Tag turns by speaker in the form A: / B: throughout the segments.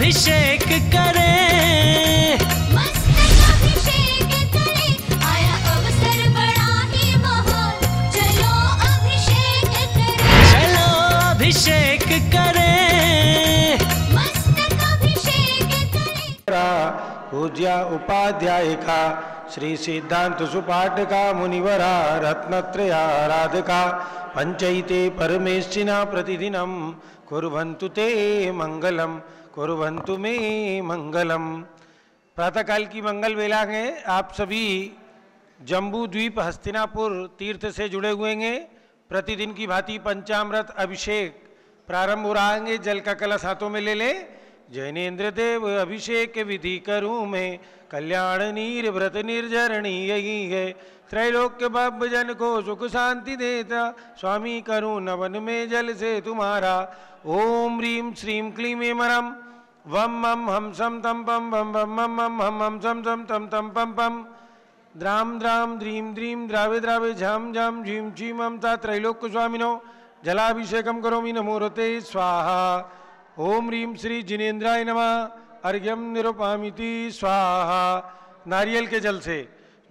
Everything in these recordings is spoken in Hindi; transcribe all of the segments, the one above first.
A: अभिषेक करें,
B: मस्तक अभिषेक करें, आया अवसर बड़ा ही महान, चलो अभिषेक करें,
A: चलो अभिषेक करें,
B: मस्तक अभिषेक करें।
C: पूज्या उपाध्याय का श्री सिद्धांत सुपाठका मुनिवरा रत्नत्रयाराधका पंचैते परमेष्ठिना प्रतिदिनं कुर्वन्तु ते मंगलम, कुर्वन्तु मे मंगलम। प्रातःकाल की मंगल वेला है। आप सभी जम्बू द्वीप हस्तिनापुर तीर्थ से जुड़े हुए हैं। प्रतिदिन की भांति पंचामृत अभिषेक प्रारंभ हो रहा है। जल का कलश हाथों में ले ले। जैनेन्द्र देव अभिषेक विधि करूं मैं, कल्याण नीर व्रत निर्जरणी यही है, त्रैलोक्य बब जन को सुख शांति देता, स्वामी करूं नवन में जल से तुम्हारा। ओम ह्रीं श्रीं क्लीं मरम वम मम हम सम तम पम बम बम मम मम हम हम सम सम तम तम पम पम द्राम द्राम द्रीम द्रीम द्रावे द्रावे झम झम झीम झीम हम ता त्रैलोक्य स्वामिनो जलाभिषेकम करोमि नमोरते स्वाहा। ओम ह्रीं श्री जिनेन्द्राय नमः अर्घ्यम निरुपामिति स्वाहा। नारियल के जल से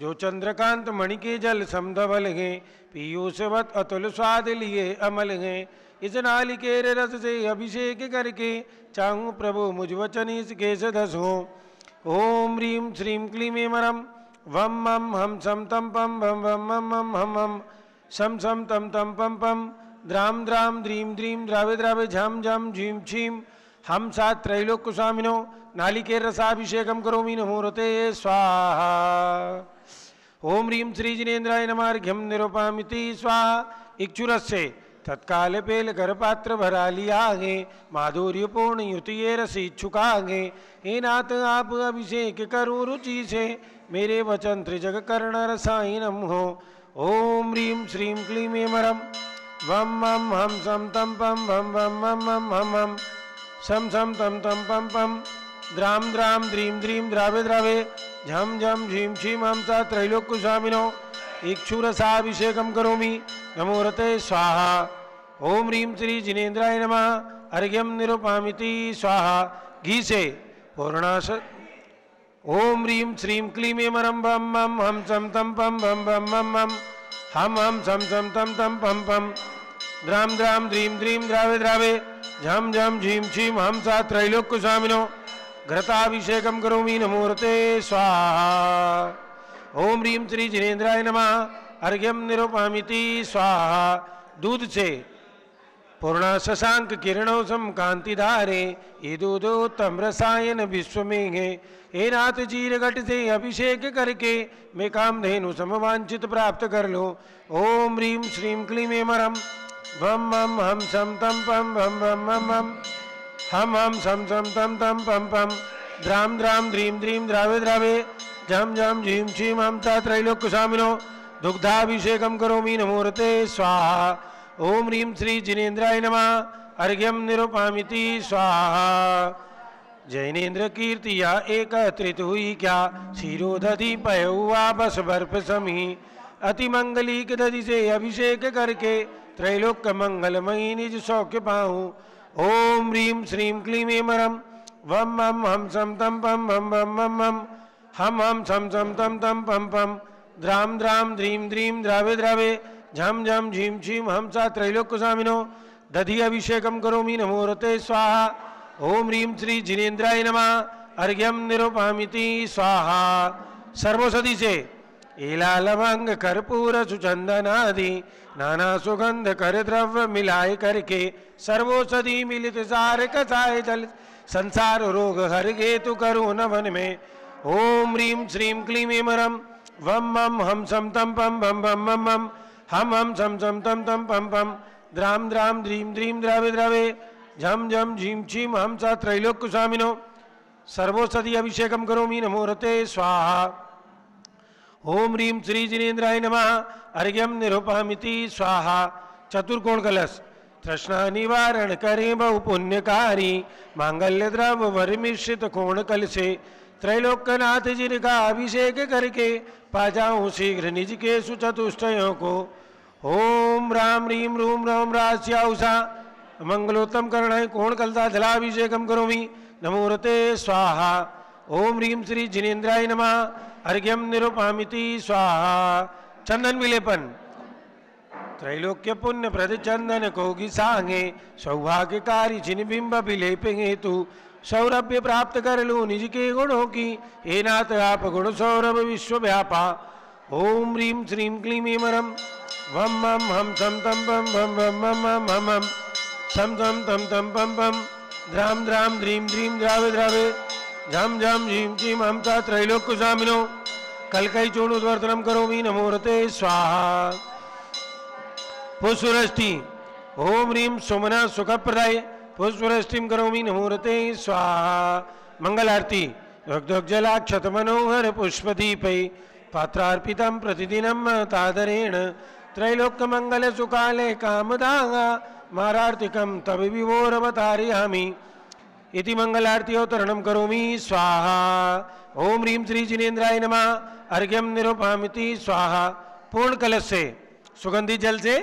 C: जो चंद्रकांत मणि के जल समधवल हैं, पीयूषवत अतुल स्वाद लिए अमल हैं, इस नालिकेर रस से अभिषेक करके चाहूँ प्रभु मुझ वचन इसके सदस हो। ओम ह्रीं श्रीं क्लीं मरम वम मम हम सम तम पम बम बम मम मम हम हम सम सम तम तम पम पम द्राम द्राम द्रीम द्रीम द्रावे द्रावे झम झम झीम झीम हम सात त्रैलोक्य स्वामिनो नालिकेर रसाभिषेकम करोमि नमोरते स्वाहा। ओम ह्रीं श्री जिनेन्द्राय नमः अर्घ्यम निरुपामिति स्वाहा। इक्षुरस से तत्काल पेल कर पात्र भरा लिया है, माधुर्य पूर्ण युतिये रस इच्छुका है, हे नाथ आप अभिषेक करो रुचि से, मेरे वचन त्रिजग कर्ण रसायनम हो। ओम ह्रीं श्रीं क्लीं मरम वम मम हम सम तम पम बम बम मम मम हम हम सम सम तम तम पम पम द्राम द्राम द्रीम द्रीम द्रावे द्रावे झम झम झीम झीम हम सा त्रैलोक्य स्वामिनो इक्षुरसाभिषेकम करोमि नमोरते स्वाहा। ओम ह्रीं श्री जिनेन्द्राय नमः अर्घ्यम निरुपामिति स्वाहा। घी से पूर्णाश। ओम ह्रीं श्रीं क्लीं मरम बम मम हम सम तम पम बम बम मम मम हम हम सम सम तम तम पम पम द्राम द्राम द्रीम द्रीम द्रावे द्रावे झम झम झीम झीम हम सा त्रैलोक्य स्वामिनो घृताभिषेकम करोमि नमोरते स्वाहा। ओम ह्रीं श्री जिनेन्द्राय नमः अर्घ्यम निरुपामिति स्वाहा। दूध से पूर्णा शशांक किरणों सम कांतिधारे, ये दूधोत्तम रसायन विश्व में है, हे नाथ चीर घट से अभिषेक करके मैं कामधेनु समवांचित प्राप्त कर लो। ओम ह्रीं श्रीं क्लीं मरम वम मम हम सम तम पम बम बम मम मम हम सम सम तम तम पम पम द्राम द्राम द्रीम द्रीम द्रावे द्रावे झम झम झीम झीम हम ता त्रैलोक्य स्वामिनो दुग्धाभिषेकम करोमि नमोरते स्वाहा। ओम ह्रीं श्री जिनेन्द्राय नमः अर्घ्यम निरुपामिति स्वाहा। जैनेन्द्र कीर्तिया एकत्रित हुई क्या, शिरोदधि पयुआ बस बर्फ समी, अति मंगलिक दधि से अभिषेक करके त्रैलोक्य मंगलमयी निज सौख्य पाऊँ। ओम ह्रीं श्रीं क्लीं मरम वम मम हम सम तम पम बम बम मम मम हम सम सम तम तम पम पम द्राम द्राम द्रीम द्रीम द्रावे द्रावे झम झम झीम झीम हम सा त्रैलोक्य स्वामिनो दधि अभिषेकम करोमि नमोरते स्वाहा। ओम ह्रीं श्री जिनेन्द्राय नमः अर्घ्यम निरुपामिति स्वाहा। सर्वौषधि से एला लवंग कर्पूर सुचंदनादि नाना सुगंध कर द्रव्य मिलाए करके सर्वौषधि मिलित सार कसाय जल संसार रोग हर हेतु करो नवन में। ओम ह्रीं श्रीं क्लीं मरम वम मम हम सम तम पम बम बम मम मम हम सम सम तम तम पम पम द्राम द्राम द्रीम द्रीम द्रावे द्रावे झम झम झीम झीम हम सा त्रैलोक्य स्वामिनो सर्वौषधि अभिषेकम करोमि नमोरते स्वाहा। ओम ह्रीं श्री जिनेन्द्राय नमः अर्घ्यम निरुपामिति स्वाहा। चतुर्कोण कलश तृष्णा निवारण करे बहु पुण्यकारी, मांगल्य द्रव वर मिश्रित कोण कल से त्रैलोक्यनाथ जिनका अभिषेक करके पा जाऊं शीघ्र निज के सुचतुष्टयों को। ओम राम ह्रीं रूम राम रास्याउषा मंगलोत्तम करणाय कोण कलता जलाभिषेकम करोमि नमोरते स्वाहा। ओम ह्रीं श्री जिनेन्द्राय नमः। अर्घ्यम निरुपामिति स्वाहा। चंदन विलेपन। त्रैलोक्य पुण्य प्रद चंदन कोगी सांगे सौभाग्यकारी जिनबिंब विलेप हेतु सौरभ्य प्राप्त कर लू निज के गुणों की हे नाथ आप गुण सौरभ विश्व व्यापा। ओम ह्रीं श्रीं क्लीं ईमरम वम मम हम तम तम बम बम बम मम मम हम हम सम तम तम तम पम पम द्राम द्राम द्रीम द्रीम द्रावे द्रावे झम झम झीम झीम हम ता त्रैलोक्य स्वामिनो कलकई चूर्णोद्वर्तनम करोमि नमोरते स्वाहा। पुष्पवृष्टि। ओम ह्रीं सुमना सुखप्रदाय पुष्पवृष्टिं करोमि नमोरते स्वाहा। मंगल आरती। रक्तजलाक्षत मनोहर पुष्पदीपै पात्रार्पितं प्रतिदिनं तादरेण त्रैलोक्य मंगल सुकाले कामदागा मारार्तिकं तव विभोरवतारयामि इति मंगलारती अवतरणं करोमि स्वाहा। ओम ह्रीं श्री जिनेन्द्राय नमः। अर्घ्यम निरुपामिति स्वाहा। पूर्ण कलश से सुगंधित जल से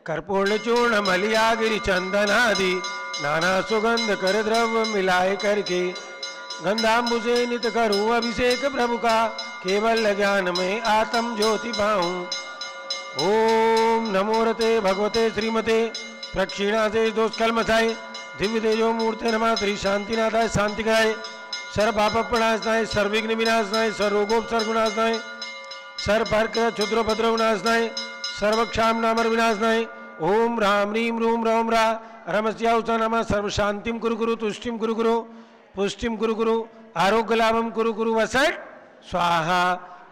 C: कर्पूर्ण चूर्ण मलिया गिरि चंदन आदि नाना सुगंध कर द्रव्य मिलाए करके गंधाम्बुसे नित करूं अभिषेक प्रभु का केवल ज्ञान में आत्म ज्योति पाऊं। ओम नमोरते भगवते श्रीमते प्रक्षिणा से दोष कलमसाय दिव्य तेजो मूर्ते नमः। श्री शांतिनाथाय शांति कराय सर्व पाप प्रणाशनाय सर्विघ्न विनाशनाय सर्वोपसर्गनाशनाय सर्व पर्क क्षुद्र भद्र विनाशनाय सर्वक्षाम नामर विनाशनाय। ओम राम ह्रीं रूम राम रा रमस्याउसा नमः। सर्व शांतिम कुरु कुरु तुष्टिम कुरु कुरु पुष्टिम कुरु कुरु आरोग्य लाभम कुरु कुरु वसट स्वाहा।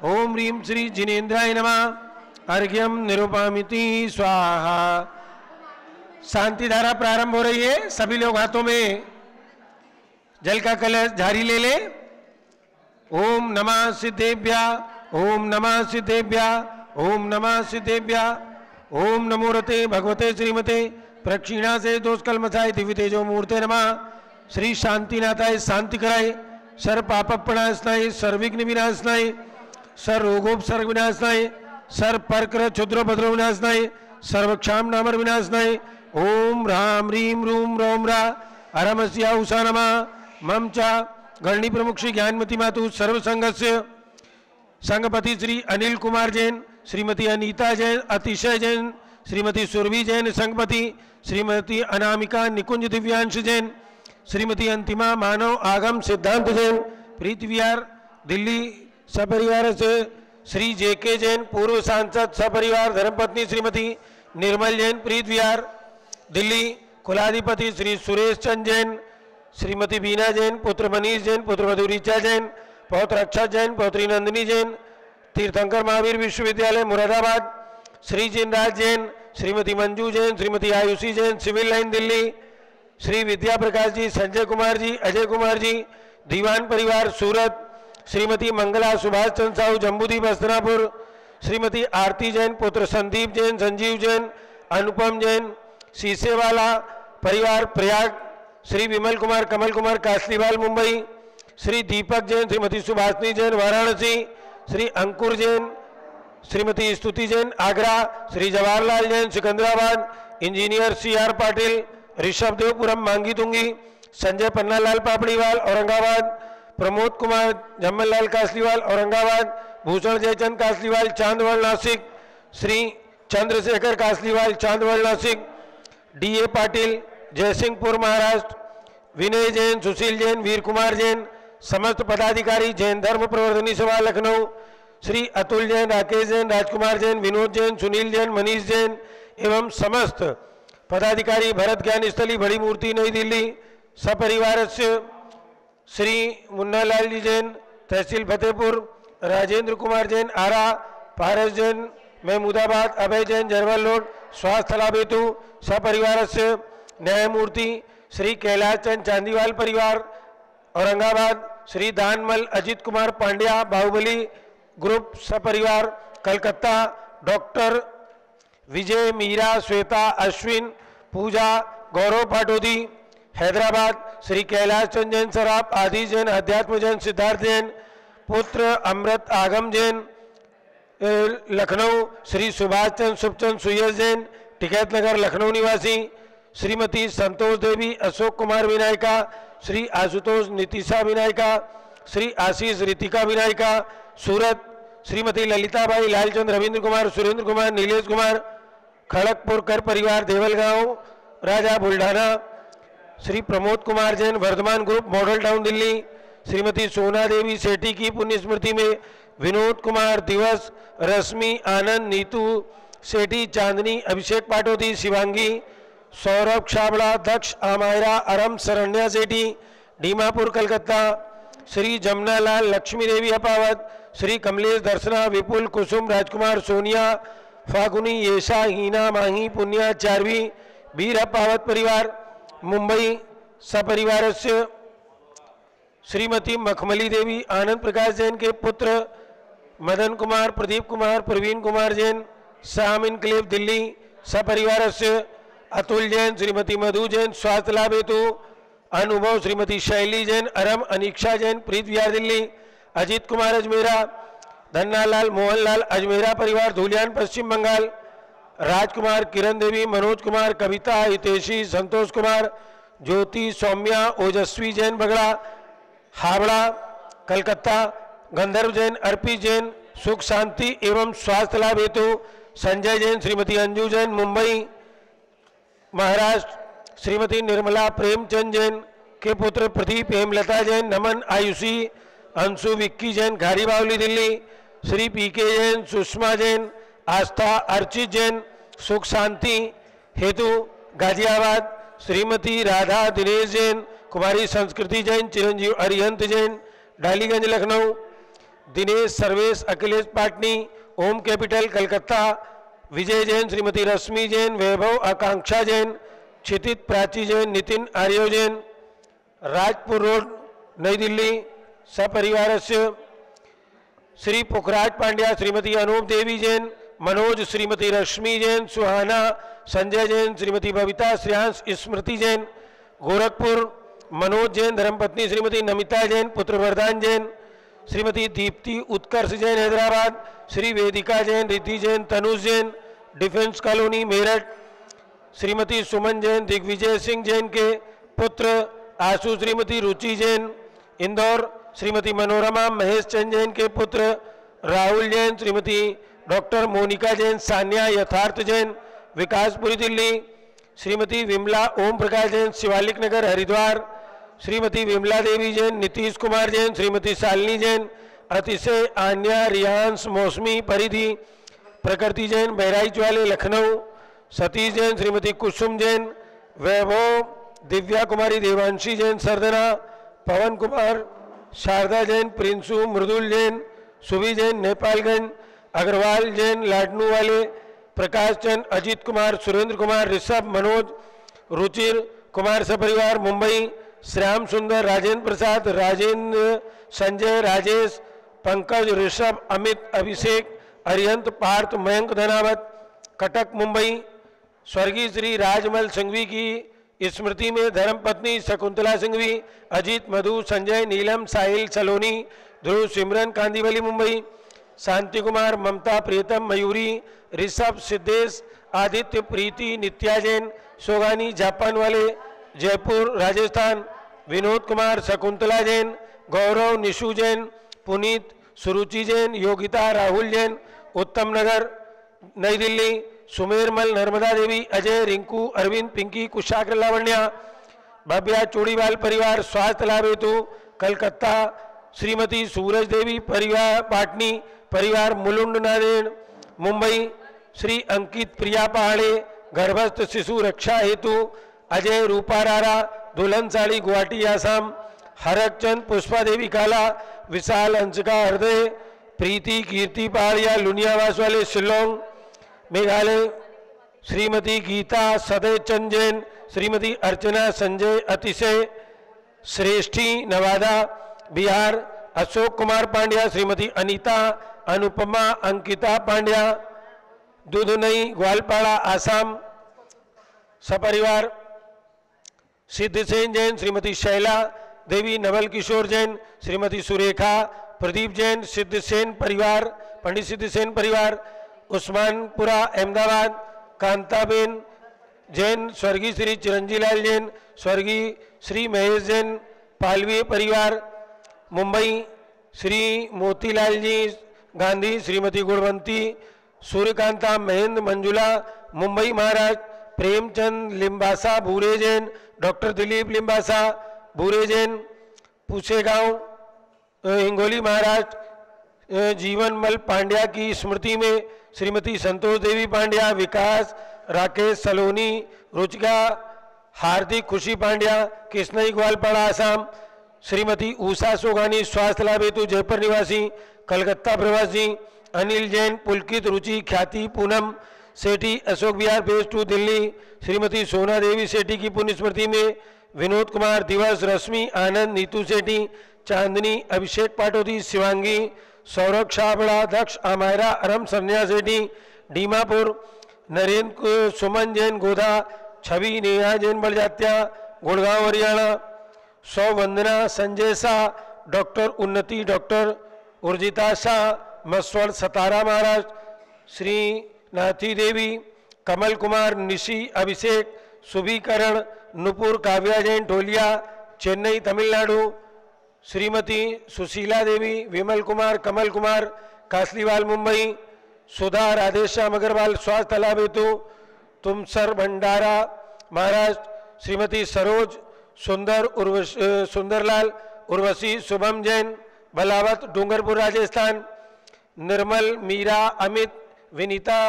C: ओम ह्रीं श्री जिनेन्द्राय नमः। अर्घ्यम निरुपामिति स्वाहा। शांति धारा प्रारंभ हो रही है। सभी लोग हाथों में जल का कलश झारी ले ले। ओम नमः सिद्धेभ्या ओम नमः सिद्धेभ्या ओम नमः सिद्धेभ्या। ओम नमोरते भगवते श्रीमते प्रक्षिणा से दोष कलमसाय दिव्य तेजो मूर्ते नमः। श्री शांतिनाथाय शांति कराय सर्व पाप प्रणाशनाय सर्विघ्न विनाशनाय सर्व रोगोपसर्ग विनाशनाय सर्व पर्कर क्षुद्र भद्र विनाशनाय सर्वक्षाम नामर विनाशनाय। ओम राम ह्रीं रूम रोम रा अरमस्या उषा नमः। मम चा गणनी प्रमुख श्री ज्ञानमती मातु सर्व संघस्य संघपति श्री अनिल कुमार जैन श्रीमती अनीता जैन अतिशय जैन श्रीमती सुरभि जैन संघपति श्रीमती अनामिका निकुंज दिव्यांश जैन श्रीमती अंतिमा मानव आगम सिद्धांत जैन प्रीति विहार दिल्ली सपरिवार से श्री जेके जैन पूर्व सांसद सपरिवार धर्मपत्नी श्रीमती निर्मल जैन प्रीत विहार दिल्ली कुलाधिपति श्री सुरेश चंद जैन श्रीमती बीना जैन पुत्र मनीष जैन पुत्र वधु ऋचा जैन पौत्र अक्षत जैन पौत्री नंदिनी जैन तीर्थंकर महावीर विश्वविद्यालय मुरादाबाद श्री जिनराज जैन श्रीमती मंजू जैन श्रीमती आयुषी जैन सिविल लाइन दिल्ली श्री विद्या प्रकाश जी संजय कुमार जी अजय कुमार जी दीवान परिवार सूरत श्रीमती मंगला सुभाष चंद्र साहू जम्बूदीप हस्तनापुर श्रीमती आरती जैन पुत्र संदीप जैन संजीव जैन अनुपम जैन शीशेवाला परिवार प्रयाग श्री विमल कुमार कमल कुमार कासलीवाल मुंबई श्री दीपक जैन श्रीमती सुभाषनी जैन वाराणसी श्री अंकुर जैन श्रीमती स्तुति जैन आगरा श्री जवाहरलाल जैन सिकंदराबाद इंजीनियर CR पाटिल ऋषभ देवपुरम मांगी तुंगी संजय पन्नालाल पापड़ीवाल औरंगाबाद प्रमोद कुमार जम्मललाल कासलीवाल औरंगाबाद भूषण जयचंद कासलीवाल चांदवड़ नासिक श्री चंद्रशेखर कासलीवाल चांदवड़ नासिक DA पाटिल जयसिंहपुर महाराष्ट्र विनय जैन सुशील जैन वीर कुमार जैन समस्त पदाधिकारी जैन धर्म प्रवर्धनी सभा लखनऊ श्री अतुल जैन राकेश जैन राजकुमार जैन विनोद जैन सुनील जैन मनीष जैन एवं समस्त पदाधिकारी भरत ज्ञान स्थली बड़ी मूर्ति नई दिल्ली सपरिवार श्री मुन्नालाल जी जैन तहसील फतेहपुर राजेंद्र कुमार जैन आरा पारस जैन महमूदाबाद अभय जैन जरवल रोड स्वास्थ्य लाभ हेतु सपरिवार न्यायमूर्ति श्री कैलाश चंद चांदीवाल परिवार औरंगाबाद श्री दानमल अजित कुमार पांड्या बाहुबली ग्रुप सपरिवार कलकत्ता डॉक्टर विजय मीरा श्वेता अश्विन पूजा गौरव पाटोदी हैदराबाद श्री कैलाश चंद जैन सराफ आदि जैन अध्यात्म जैन सिद्धार्थ जैन पुत्र अमृत आगम जैन लखनऊ श्री सुभाष चंद सुखचंद सुयस जैन टिकैत नगर लखनऊ निवासी श्रीमती संतोष देवी अशोक कुमार विनायका, श्री आशुतोष नीतिशा विनायका, श्री आशीष रितिका विनायका सूरत, श्रीमती ललिताबाई लालचंद रविंद्र कुमार सुरेंद्र कुमार नीलेश कुमार खड़गपुर कर परिवार Deolgaon Raja Buldhana, Shri Pramod Kumar Jain Vardhaman group Model Town Delhi, Shrimati Sona Devi सेठी की पुण्य स्मृति में विनोद कुमार दिवस, रश्मि आनंद नीतू सेठी चांदनी अभिषेक पाटोदी शिवांगी, सौरभ छाबड़ा दक्ष आमायरा अरम शरण्या सेठी डीमापुर कलकत्ता, श्री जमुनालाल लक्ष्मी देवी अपावत, श्री कमलेश दर्शना विपुल कुसुम राजकुमार सोनिया फागुनी येशा हीना माही पुण्या चारवी वीर अपावत परिवार मुंबई सपरिवारस्य, श्रीमती मखमली देवी आनंद प्रकाश जैन के पुत्र मदन कुमार प्रदीप कुमार प्रवीण कुमार जैन शाम इनक्लेव दिल्ली सपरिवारस्य, अतुल जैन श्रीमती मधु जैन स्वास्थ्य लाभ हेतु, अनुभव श्रीमती शैली जैन अरम अनीक्षा जैन प्रीत विहार दिल्ली, अजीत कुमार अजमेरा धन्नालाल मोहनलाल अजमेरा परिवार धुलियान पश्चिम बंगाल, राजकुमार किरण देवी मनोज कुमार कविता हितेशी संतोष कुमार ज्योति सौम्या ओजस्वी जैन बगड़ा हावड़ा कलकत्ता, गंधर्व जैन अर्पी जैन सुख शांति एवं स्वास्थ्य लाभ हेतु, संजय जैन श्रीमती अंजू जैन मुंबई महाराष्ट्र, श्रीमती निर्मला प्रेमचंद जैन के पुत्र प्रदीप हेमलता जैन नमन आयुषी अंशु विक्की जैन घारी बावली दिल्ली, श्री पीके जैन सुषमा जैन आस्था अर्चित जैन सुख शांति हेतु गाजियाबाद, श्रीमती राधा दिनेश जैन कुमारी संस्कृति जैन चिरंजीव अरिहंत जैन डालीगंज लखनऊ, दिनेश सर्वेश अखिलेश पाटनी ओम कैपिटल कलकत्ता, विजय जैन श्रीमती रश्मि जैन वैभव आकांक्षा जैन क्षितित प्राची जैन नितिन आर्यो जैन राजपुर रोड नई दिल्ली सपरिवारस्य, श्री पुखराज पांड्या श्रीमती अनूप देवी जैन मनोज श्रीमती रश्मि जैन सुहाना संजय जैन श्रीमती बबीता श्रेयांश स्मृति जैन गोरखपुर, मनोज जैन धर्मपत्नी श्रीमती नमिता जैन पुत्र वरदान जैन, श्रीमती दीप्ति उत्कर्ष जैन हैदराबाद, श्री वेदिका जैन रिद्धि जैन तनुज जैन डिफेंस कॉलोनी मेरठ, श्रीमती सुमन जैन दिग्विजय सिंह जैन के पुत्र आशु श्रीमती रुचि जैन इंदौर, श्रीमती मनोरमा महेश चंद जैन के पुत्र राहुल जैन, श्रीमती डॉक्टर मोनिका जैन सान्या यथार्थ जैन विकासपुरी दिल्ली, श्रीमती विमला ओम प्रकाश जैन शिवालिक नगर हरिद्वार, श्रीमती विमला देवी जैन नीतीश कुमार जैन श्रीमती शालिनी जैन अतिशय आन्या रियांश मौसमी परिधि प्रकृति जैन बहराइच वाले लखनऊ, सतीश जैन श्रीमती कुसुम जैन वैभव दिव्या कुमारी देवांशी जैन सरदना, पवन कुमार शारदा जैन प्रिंसू मृदुल जैन सुभी जैन नेपालगंज, अग्रवाल जैन लाडनू वाले, प्रकाश चंद अजीत कुमार सुरेंद्र कुमार ऋषभ मनोज रुचिर कुमार सपरिवार मुंबई, श्याम सुंदर राजेंद्र प्रसाद राजेंद्र संजय राजेश पंकज ऋषभ अमित अभिषेक अरिहंत पार्थ मयंक धनावत कटक मुंबई, स्वर्गीय श्री राजमल सिंघवी की स्मृति में धर्मपत्नी शकुंतला सिंघवी अजीत मधु संजय नीलम साहिल सलोनी ध्रुव सिमरन कांदीवली मुंबई, शांति कुमार ममता प्रियतम मयूरी ऋषभ सिद्धेश आदित्य प्रीति नित्या जैन सोगानी जापान वाले जयपुर राजस्थान, विनोद कुमार शकुंतला जैन गौरव निशु जैन पुनीत सुरुचि जैन योगिता राहुल जैन उत्तम नगर नई दिल्ली, सुमेरमल नर्मदा देवी अजय रिंकू अरविंद पिंकी कुशाग्र लावण्या भव्या चूड़ीवाल परिवार स्वास्थ्य लाभ हेतु कलकत्ता, श्रीमती सूरज देवी परिवार पाटनी परिवार मुलुंड नादेड़ मुंबई, श्री अंकित प्रिया पहाड़े गर्भस्थ शिशु रक्षा हेतु अजय रूपा रारा दुल्हन साड़ी गुवाहाटी आसाम, हरकचंद पुष्पा देवी काला विशाल अंशका हृदय प्रीति कीर्ति पहाड़िया लुनियावास वाले शिलोंग मेघालय, श्रीमती गीता सदय चंद जैन श्रीमती अर्चना संजय अतिशय श्रेष्ठी नवादा बिहार, अशोक कुमार पांड्या श्रीमती अनीता अनुपमा अंकिता पांड्या दुधनई ग्वालपाड़ा आसाम सपरिवार, सिद्धसेन जैन श्रीमती शैला देवी नवल किशोर जैन श्रीमती सुरेखा प्रदीप जैन सिद्धसेन परिवार पंडित सिद्धसेन परिवार, उस्मानपुरा अहमदाबाद कांताबेन जैन, स्वर्गीय श्री चिरंजीलाल जैन, स्वर्गीय श्री महेश जैन, पालवीय परिवार मुंबई, श्री मोतीलाल जी गांधी, श्रीमती गुणवंती, सूर्यकांता महेंद्र मंजुला मुंबई महाराज, प्रेमचंद लिम्बासा भूरे जैन, डॉक्टर दिलीप लिम्बासा भूरे जैन पूछेगांव हिंगोली महाराज, जीवनमल पांड्या की स्मृति में श्रीमती संतोष देवी पांड्या, विकास राकेश सलोनी, रुचिका हार्दिक खुशी पांड्या, कृष्णई ग्वालपाड़ा आसाम, श्रीमती उषा सोगानी स्वास्थ्य लाभ हेतु जयपुर निवासी, कलकत्ता प्रवासी, अनिल जैन, पुलकित रुचि ख्याति पूनम सेठी, अशोक विहार फेज 2 दिल्ली, श्रीमती सोना देवी सेठी की पुण्य स्मृति में विनोद कुमार, दिवस, रश्मि आनंद, नीतू सेठी, चांदनी, अभिषेक पाटोदी, शिवांगी, सौरभ छाबड़ा, दक्ष अमायरा, अरम सन्या सेठी डीमापुर, नरेंद्र सुमन जैन गोधा, छवि नेहा जैन बड़जात्या गुड़गांव हरियाणा, सौ वंदना संजय शाह, डॉक्टर उन्नति, डॉक्टर उर्जिता शाह मसवड़ सतारा महाराज, श्री नाथी देवी, कमल कुमार, निशी अभिषेक, सुभीकरण, नुपुर काव्या जैन ढोलिया चेन्नई तमिलनाडु, श्रीमती सुशीला देवी, विमल कुमार, कमल कुमार कासलीवाल मुंबई, सुधा राधेश्याम अग्रवाल स्वास्थ्य लाभ हेतु तुमसर भंडारा महाराष्ट्र, श्रीमती सरोज सुंदर सुंदरलाल उर्वशी शुभम जैन बलावत डूंगरपुर राजस्थान, निर्मल मीरा अमित विनीता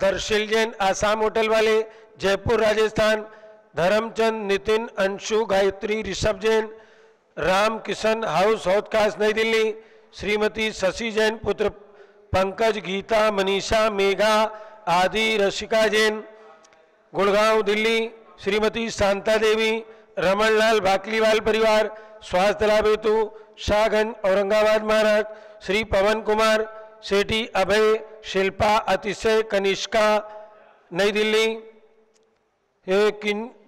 C: दर्शिल जैन आसाम होटल वाले जयपुर राजस्थान, धर्मचंद नितिन अंशु गायत्री ऋषभ जैन राम किशन हाउस हौदकास नई दिल्ली, श्रीमती शशि जैन पुत्र पंकज गीता मनीषा मेघा आदि रशिका जैन गुड़गांव दिल्ली, श्रीमती शांता देवी रमनलाल भाकलीवाल परिवार स्वास्थ्य लाभ हेतु शाहगंज औरंगाबाद महाराज, श्री पवन कुमार सेठी अभय शिल्पा अतिशय कनिष्का नई दिल्ली,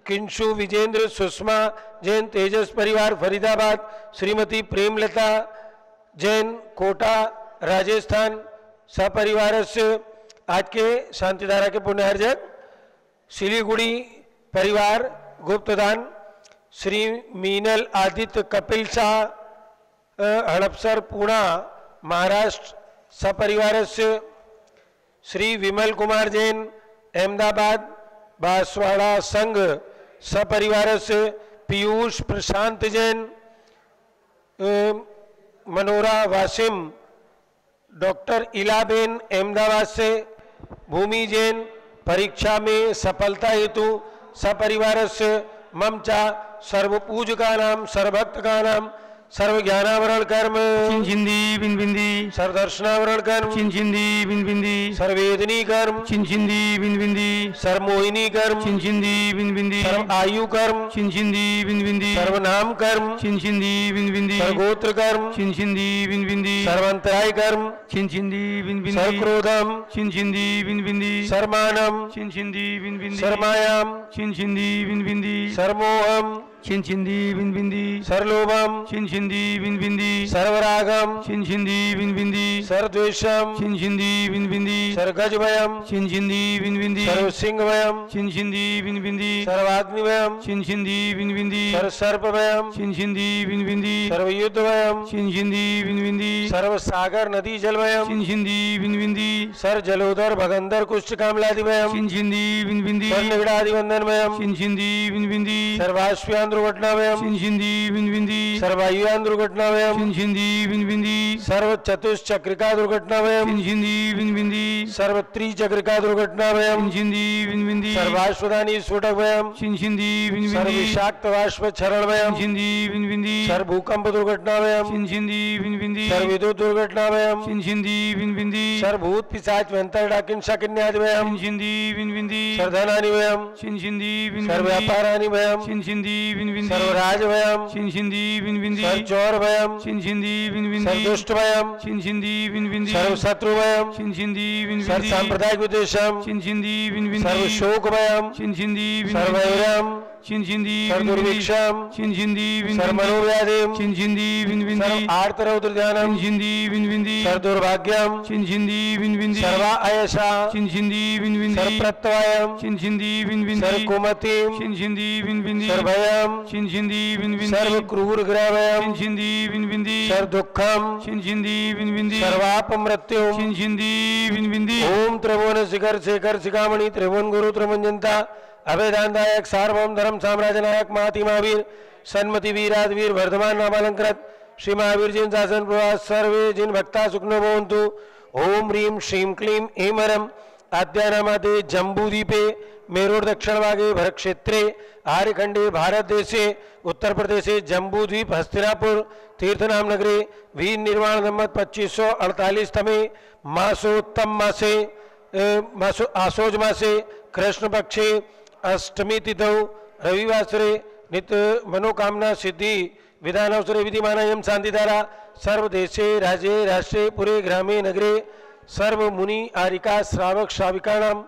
C: किंशु विजेंद्र सुषमा जैन तेजस परिवार फरीदाबाद, श्रीमती प्रेमलता जैन कोटा राजस्थान सपरिवार से आज के शांतिधारा के पुण्यहर्जक सिलीगुड़ी परिवार गुप्तदान, श्री मीनल आदित्य कपिल शाह हड़पसर पुणा महाराष्ट्र सपरिवार से, श्री विमल कुमार जैन अहमदाबाद बांसवाड़ा संघ सपरिवार से, पीयूष प्रशांत जैन मनोरा वासिम, डॉक्टर इलाबेन अहमदाबाद से, भूमि जैन परीक्षा में सफलता हेतु सपरिवार से, ममचा सर्वपूज का नाम सर्वभक्त का नाम सर्वज्ञानावरण कर्म
D: चिंचिंदी बिंबिंदी
C: सर्वदर्शनावरण कर्म
D: चिंचिंदी बिंबिंदी
C: सर्वेदनी कर्म
D: चिंचिंदी बिंबिंदी
C: सर्वमोहिनी कर्म
D: चिंचिंदी बिंबिंदी
C: सर्व आयु कर्म
D: चिंचिंदी बिंबिंदी
C: सर्वनाम कर्म
D: चिंचिंदी बिंबिंदी
C: सर्वगोत्र कर्म
D: चिंचिंदी बिंबिंदी
C: सर्वंतराय कर्म
D: चिंचिंदी बिंबिंदी
C: सर्वक्रोधम
D: चिंचिंदी बिंबिंदी
C: सर्वमानम
D: चिंचिंदी बिंबिंदी
C: सर्वमायाम
D: चिंचिंदी बिंबिंदी
C: सर्वमोहम
D: चिंचिंदी बिंबिंदी
C: सर्वलोभम
D: चिंचिंदी बिंबिंदी
C: सर्वरागम
D: चिंचिंदी बिंबिंदी
C: सर्वद्वेषम
D: चिंचिंदी बिंबिंदी
C: सर्वगजभयम
D: चिंचिंदी बिंबिंदी
C: सर्वसिंहभयम
D: चिंचिंदी बिंबिंदी
C: सर्वाग्निभयम
D: चिंचिंदी बिंबिंदी
C: सर्वसर्पभयम
D: चिंचिंदी बिंबिंदी
C: सर्वयुद्धभयम
D: चिंचिंदी बिंबिंदी
C: सर्वसागर नदी जलभयम
D: चिंचिंदी बिंबिंदी
C: सर जलोदर भगंदर कुष्ठ कामलादिभयम
D: चिंचिंदी बिंबिंदी
C: स्वर्णविड़ादिवंदनभयम
D: चिंचिंदी बिंबिंदी
C: सर्वाश्व्यान दुर्घटनाभयम
D: चिंचिंदी बिंबिंदी
C: सर्वायुयान दुर्घटनाभयम
D: चिंचिंदी बिंबिंदी
C: सर्व चतुष्चक्रिका दुर्घटनाभयम
D: चिंचिंदी बिंबिंदी
C: सर्व त्रिचक्रिका दुर्घटनाभयम
D: चिंचिंदी बिंबिंदी
C: सर्वाश्वदानी स्फोटकभयम
D: चिंचिंदी बिंबिंदी
C: सर्वविषाक्त बाष्प क्षरणभयम
D: चिंचिंदी बिंबिंदी
C: सर्वभूकंप दुर्घटनाभयम
D: चिंचिंदी बिंबिंदी
C: सर्वविद्युत दुर्घटनाभयम
D: चिंचिंदी बिंबिंदी
C: सर्वभूत पिशाच व्यंतर डाकिन शकिन्यादिभयम
D: चिंचिंदी बिंबिंदी
C: सर्वधनानिभयम
D: चिंचिंदी बिंबिंदी
C: सर्वव्यापारानिभयम
D: चिंचिंदी बिंबिंदी
C: सर्वराजभयम
D: चिंचिंदी बिंबिंदी
C: सर्वचौरभयम
D: चिंचिंदी बिंबिंदी
C: सर्वदुष्टभयम
D: चिंचिंदी बिंबिंदी
C: सर्वशत्रुभयम
D: चिंचिंदी बिंबिंदी
C: सर्वसांप्रदायिक उद्देश्यम
D: चिंचिंदी बिंबिंदी
C: सर्वशोकभयम
D: चिंचिंदी बिंबिंदी
C: सर्वैरम
D: चिंचिंदी
C: सर्दुर्भिक्षम
D: चिंचिंदी
C: सर्वमनोव्याधिम
D: चिंचिंदी
C: सर्व आर्तरौद्र ध्यानम
D: चिंचिंदी
C: सर्दुर्भाग्यम
D: चिंचिंदी
C: सर्वा अयशा
D: चिंचिंदी
C: सर्वप्रत्यवायम
D: चिंचिंदी
C: सर्वकुमतिम
D: चिंचिंदी
C: सर्वभयम
D: चिंचिंदी
C: सर्वक्रूर ग्रहभयम
D: चिंचिंदी
C: सर्वदुःखम
D: चिंचिंदी
C: सर्वापमृत्यु
D: चिंचिंदी
C: ओम त्रिभुवन शिखर शेखर शिखामणि त्रिभुवन गुरु त्रिभुवनजनता अभेदानदायक सार्वभौम धर्म साम्राज्य नायक महाति महावीर सन्मति वीराधवीर वर्धमान नामालंकृत श्री महावीर जिन शासन प्रवास सर्वे जिन भक्ता सुखनो भवन्तु ओम ह्रीं श्रीं क्लीं ऐमरम आद्यानामादे जम्बूद्वीपे मेरोड दक्षिण भागे भरत क्षेत्रे आर्यखंडे भारत देशे उत्तर प्रदेशे जम्बूद्वीप हस्तिनापुर तीर्थनाम नगरे वीर निर्वाण नंबर 2548 तमे मासोत्तम मासे आसोज मासे कृष्ण पक्षे अष्टमी तिथौ रविवासरे नित्य मनोकामना सिद्धि विधानावसरे विधिमानायम शांतिधारा सर्वदेशे राज्ये राष्ट्रे पुरे ग्रामे नगरे सर्व मुनि आरिका श्रावक श्राविकाणाम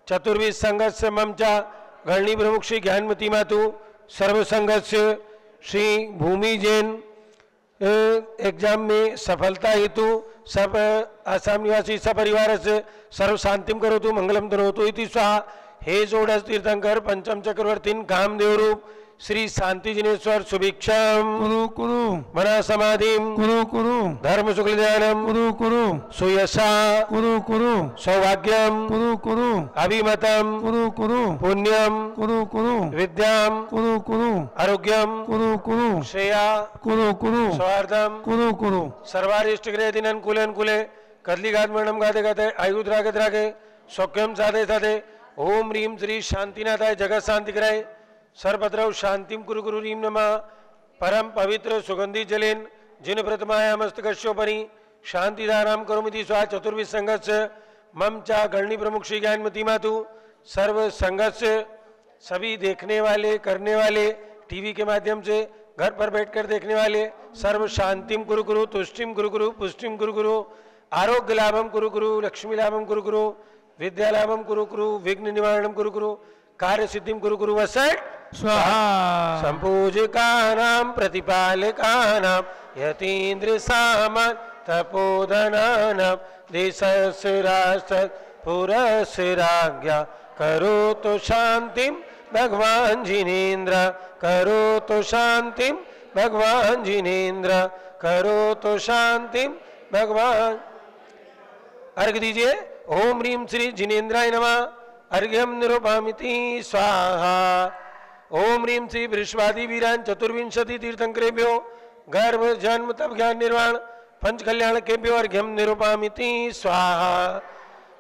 C: चतुर्विध संघस्य ममचा गणनी प्रमुख श्री ज्ञानमती मातु सर्व संघस्य श्री भूमि जैन एग्जाम में सफलता हेतु सब आसाम निवासी सपरिवार से सर्व शांतिम करोतु मंगलम तनोतु इति स्वाहा हे जोड़स तीर्थंकर पंचम चक्रवर्तीन कामदेव रूप श्री शांति जिनेश्वर सुभिक्षम
D: कुरु
C: मना समाधिम
D: कुरु
C: धर्म शुक्ल ध्यानम
D: कुरु
C: सुयशा
D: कुरु
C: सौभाग्यम
D: कुरु
C: अभिमतम
D: कुरु
C: पुण्यम
D: कुरु
C: विद्याम
D: कुरु
C: आरोग्यम
D: कुरु
C: श्रेया
D: कुरु
C: सौहार्दम
D: कुरु
C: सर्वारिष्ट गृह दिन अनुकूले अनुकूले कदली घात मरणम गाते गाते आयुध रागत रागे सौख्यम साधे साधे ओम ह्रीं श्री शांतिनाथाय जगत शांति कराय सर्वभद्रव शांतिम कुरु गुरु रीम नमः परम पवित्र सुगंधि जलेन जिन प्रतमाया मस्तकस्योपरि शांतिदाराम करोमिति स्वा चतुर्विध संघस्य मम चा गणनी प्रमुख श्री ज्ञानमती मातु सर्व संघस्य सभी देखने वाले करने वाले टीवी के माध्यम से घर पर बैठकर देखने वाले सर्व शांतिम कुरु गुरु तुष्टिम कुरु गुरु पुष्टिम कुरु गुरु आरोग्य लाभम कुरु गुरु लक्ष्मी लाभम कुरु गुरु विद्या लाभम कुरु गुरु विघ्न निवारणम कुरु गुरु कार्य सिद्धिम कुरु गुरु वसट
D: स्वाहा
C: संपूजकानां प्रतिपालकानां यतीन्द्र सामं तपोधनानां देशस्य राष्ट्र पुरस्य राज्ञा करोतु शांतिं भगवान जिनेन्द्र करोतु शांतिं भगवान जिनेन्द्र करोतु शांतिं भगवान। अर्घ दीजिए। ओम ह्रीं श्री जिनेन्द्राय नमः। अर्घ्यम निरूपामिति स्वाहा। ओम ह्रीं श्री वृषभादि वीरान चतुर्विंशति तीर्थंकरेभ्यो गर्भ जन्म तप ज्ञान निर्वाण पंच कल्याण केभ्यो अर्घ्यम निरूपामिति स्वाहा।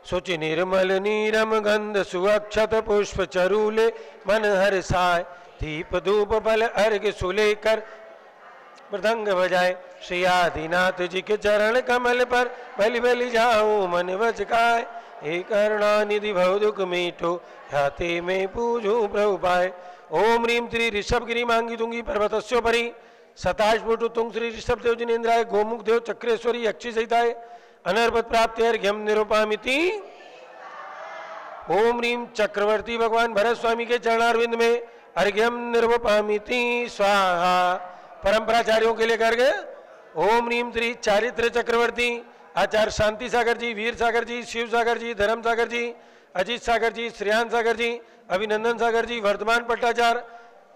C: शुचि निर्मल नीरम गंध सुअक्षत पुष्प चरूले मन हर्षाय दीप धूप बल अर्घ सुलेकर मृदंग बजाए श्री आदिनाथ जी के चरण कमल पर बलि बलि जाऊं मन वचकाय हे करुणा निधि भव दुख मीठो ह्याते में पूजो प्रभु पाए। ओम ह्रीं श्री ऋषभगिरी मांगी तुंगी पर्वतस्योपरि सताश फुटु तुंग श्री ऋषभ देव जिनेन्द्राय गोमुख देव चक्रेश्वरी यक्षी सहिताय अनर्पत प्राप्ति अर्घ्यम निरूपामिति। ओम ह्रीं चक्रवर्ती भगवान भरत स्वामी के चरणारविंद में अर्घ्यम निरूपामिति स्वाहा। परंपराचार्यों के लिए गर्ग। ओम ह्रीं श्री चारित्र चक्रवर्ती आचार्य शांति सागर जी, वीर सागर जी, शिव सागर जी, धर्म सागर जी, अजीत सागर जी, श्रेयान सागर जी, अभिनंदन सागर जी, वर्धमान पट्टाचार्य,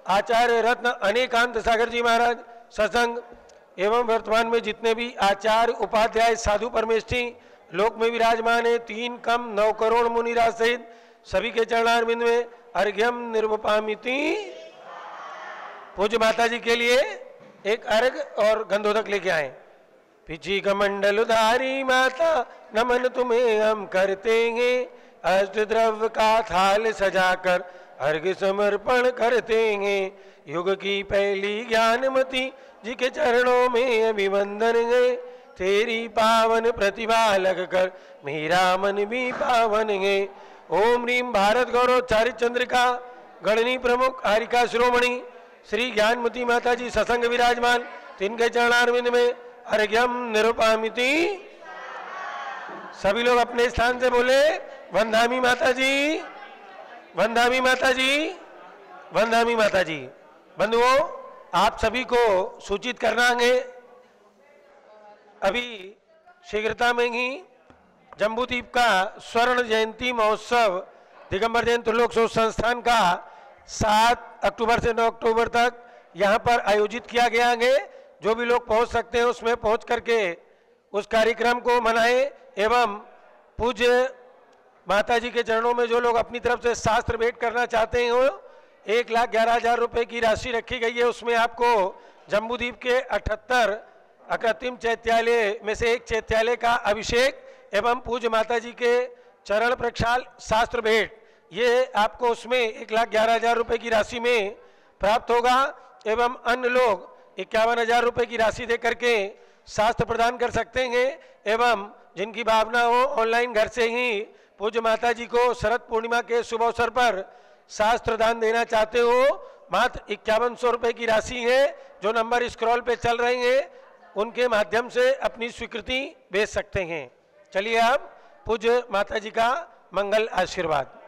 C: आचार्य रत्न अनेकांत सागर जी महाराज सत्संग एवं वर्तमान में जितने भी आचार्य उपाध्याय साधु परमेष्ठी लोक में विराजमान है 3 कम 9 करोड़ मुनिराज सहित सभी के चरणारविंद में अर्घ्यम निरूपामिति। पूज्य माता जी के लिए एक अर्घ और गंधोदक लेके आए। पिछी कमंडल उधारी माता नमन तुम्हें हम करते हैं अष्ट द्रव्य का थाल सजाकर अर्घ समर्पण करते हैं। युग की पहली ज्ञानमती जी के चरणों में अभिवंदन है तेरी पावन प्रतिभा लगकर मेरा मन भी पावन है। ओम ह्रीं भारत गौरव चारित चंद्रिका गणनी प्रमुख आरिका शिरोमणि श्री ज्ञानमती माता जी सत्संग विराजमान तिनके चरणारविंद में अर्घ्यम निरूपामिति। सभी लोग अपने स्थान से बोले वंदामी माता जी, वंदामी माता जी, वंदनामी माता जी। बंधुओं, आप सभी को सूचित करना है, अभी शीघ्रता में ही जम्बूद्वीप का स्वर्ण जयंती महोत्सव दिगंबर जैन त्रिलोक शोध संस्थान का 7 अक्टूबर से 9 अक्टूबर तक यहाँ पर आयोजित किया गया है। जो भी लोग पहुँच सकते हैं उसमें पहुँच करके उस कार्यक्रम को मनाएं एवं पूज्य माता जी के चरणों में जो लोग अपनी तरफ से शास्त्र भेंट करना चाहते हैं, 1,11,000 रुपये की राशि रखी गई है। उसमें आपको जम्बूद्वीप के 78 अकृत्रिम चैत्यालय में से एक चैत्यालय का अभिषेक एवं पूज्य माता जी के चरण प्रक्षाल शास्त्र भेंट, ये आपको उसमें 1,11,000 रुपये की राशि में प्राप्त होगा। एवं अन्य लोग 51,000 रुपये की राशि दे करके शास्त्र प्रदान कर सकते हैं। एवं जिनकी भावना हो ऑनलाइन घर से ही पूज्य माता जी को शरद पूर्णिमा के शुभ अवसर पर शास्त्र दान देना चाहते हो, मात्र 5100 रुपये की राशि है। जो नंबर स्क्रॉल पे चल रहे हैं उनके माध्यम से अपनी स्वीकृति भेज सकते हैं। चलिए आप पूज्य माता जी का मंगल आशीर्वाद।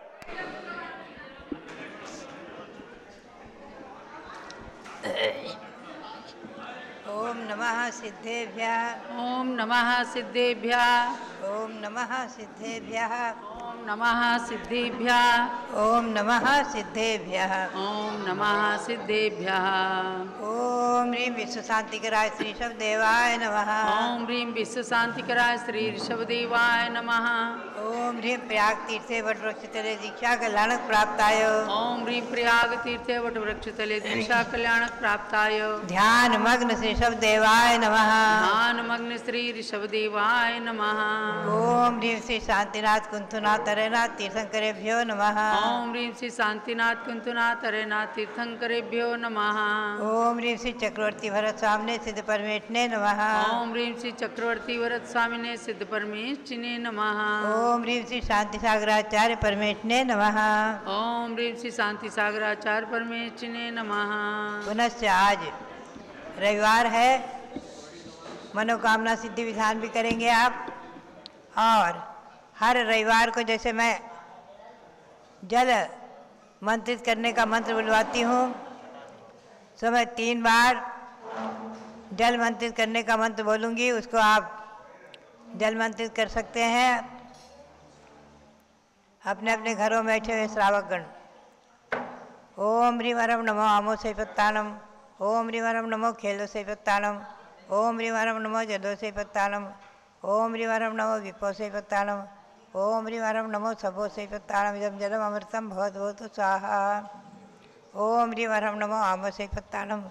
E: ओम नमः सिद्धेभ्यः।
F: ओम नमः सिद्धेभ्यः।
E: ओम नमः सिद्धेभ्यः।
F: ओम नमः सिद्धेभ्यः।
E: ओम नमः सिद्धेभ्यः।
F: ओम नमः सिद्धेभ्यः।
E: ओम ह्रीं विश्व शांतिकराय श्री ऋषभदेवाय नमः।
F: ओम ह्रीं विश्व शांतिकराय श्री ऋषभदेवाय नमः।
E: ओम ह्रीं प्रयाग तीर्थे वटवृक्षतले दीक्षा कल्याणक प्राप्ताय।
F: ओम ह्रीं प्रयाग तीर्थे वटवृक्षतले दीक्षा कल्याणक प्राप्ताय।
E: ध्यान मग्न श्री ऋषभदेवाय नमः।
F: ध्यान मग्न श्री ऋषभदेवाय नमः।
E: ओम ह्रीं श्री शांतिनाथ कुंतुनाथ तरेनाथ तीर्थंकरेभ्यो नमः।
F: ओम ह्रीं श्री शांतिनाथ कुंतुनाथ तरेनाथ तीर्थंकरेभ्यो नमः।
E: ओम ह्रीं श्री चक्रवर्ती भरत स्वामिने सिद्ध परमेष्ठिने नमः।
F: ओम ह्रीं श्री चक्रवर्ती वरद स्वामिने सिद्ध परमेष्ठिने नमः।
E: ओम ह्रीं श्री शांति सागराचार्य परमेष्ठिने नमः।
F: ओम ह्रीं श्री शांति सागराचार्य परमेष्ठिने नमः।
E: पुनश्च आज रविवार है, मनोकामना सिद्धि विधान भी करेंगे आप। और हर रविवार को जैसे मैं जल मंत्रित करने का मंत्र बुलवाती हूँ, तो मैं 3 बार जल मंत्रित करने का मंत्र बोलूँगी, उसको आप जल मंत्रित कर सकते हैं अपने अपने घरों में बैठे हुए श्रावकगण। ओम ह्रीं वरम नमो आमो सैपत्तानम। ओम ह्रीं वरम नमो खेलो सैपत्तानम। ओम ह्रीं वरम नमो जलो सैपत्तानम। ओम ह्रीं वरम नमो विपो सैपत्तानम। ओम ह्रीं वरम नमो सबो सैपत्तानम। इदं जलम अमृतम भवतु भवतु स्वाहा। ओम ह्रीं वरम नमो आमो सैपत्तानम।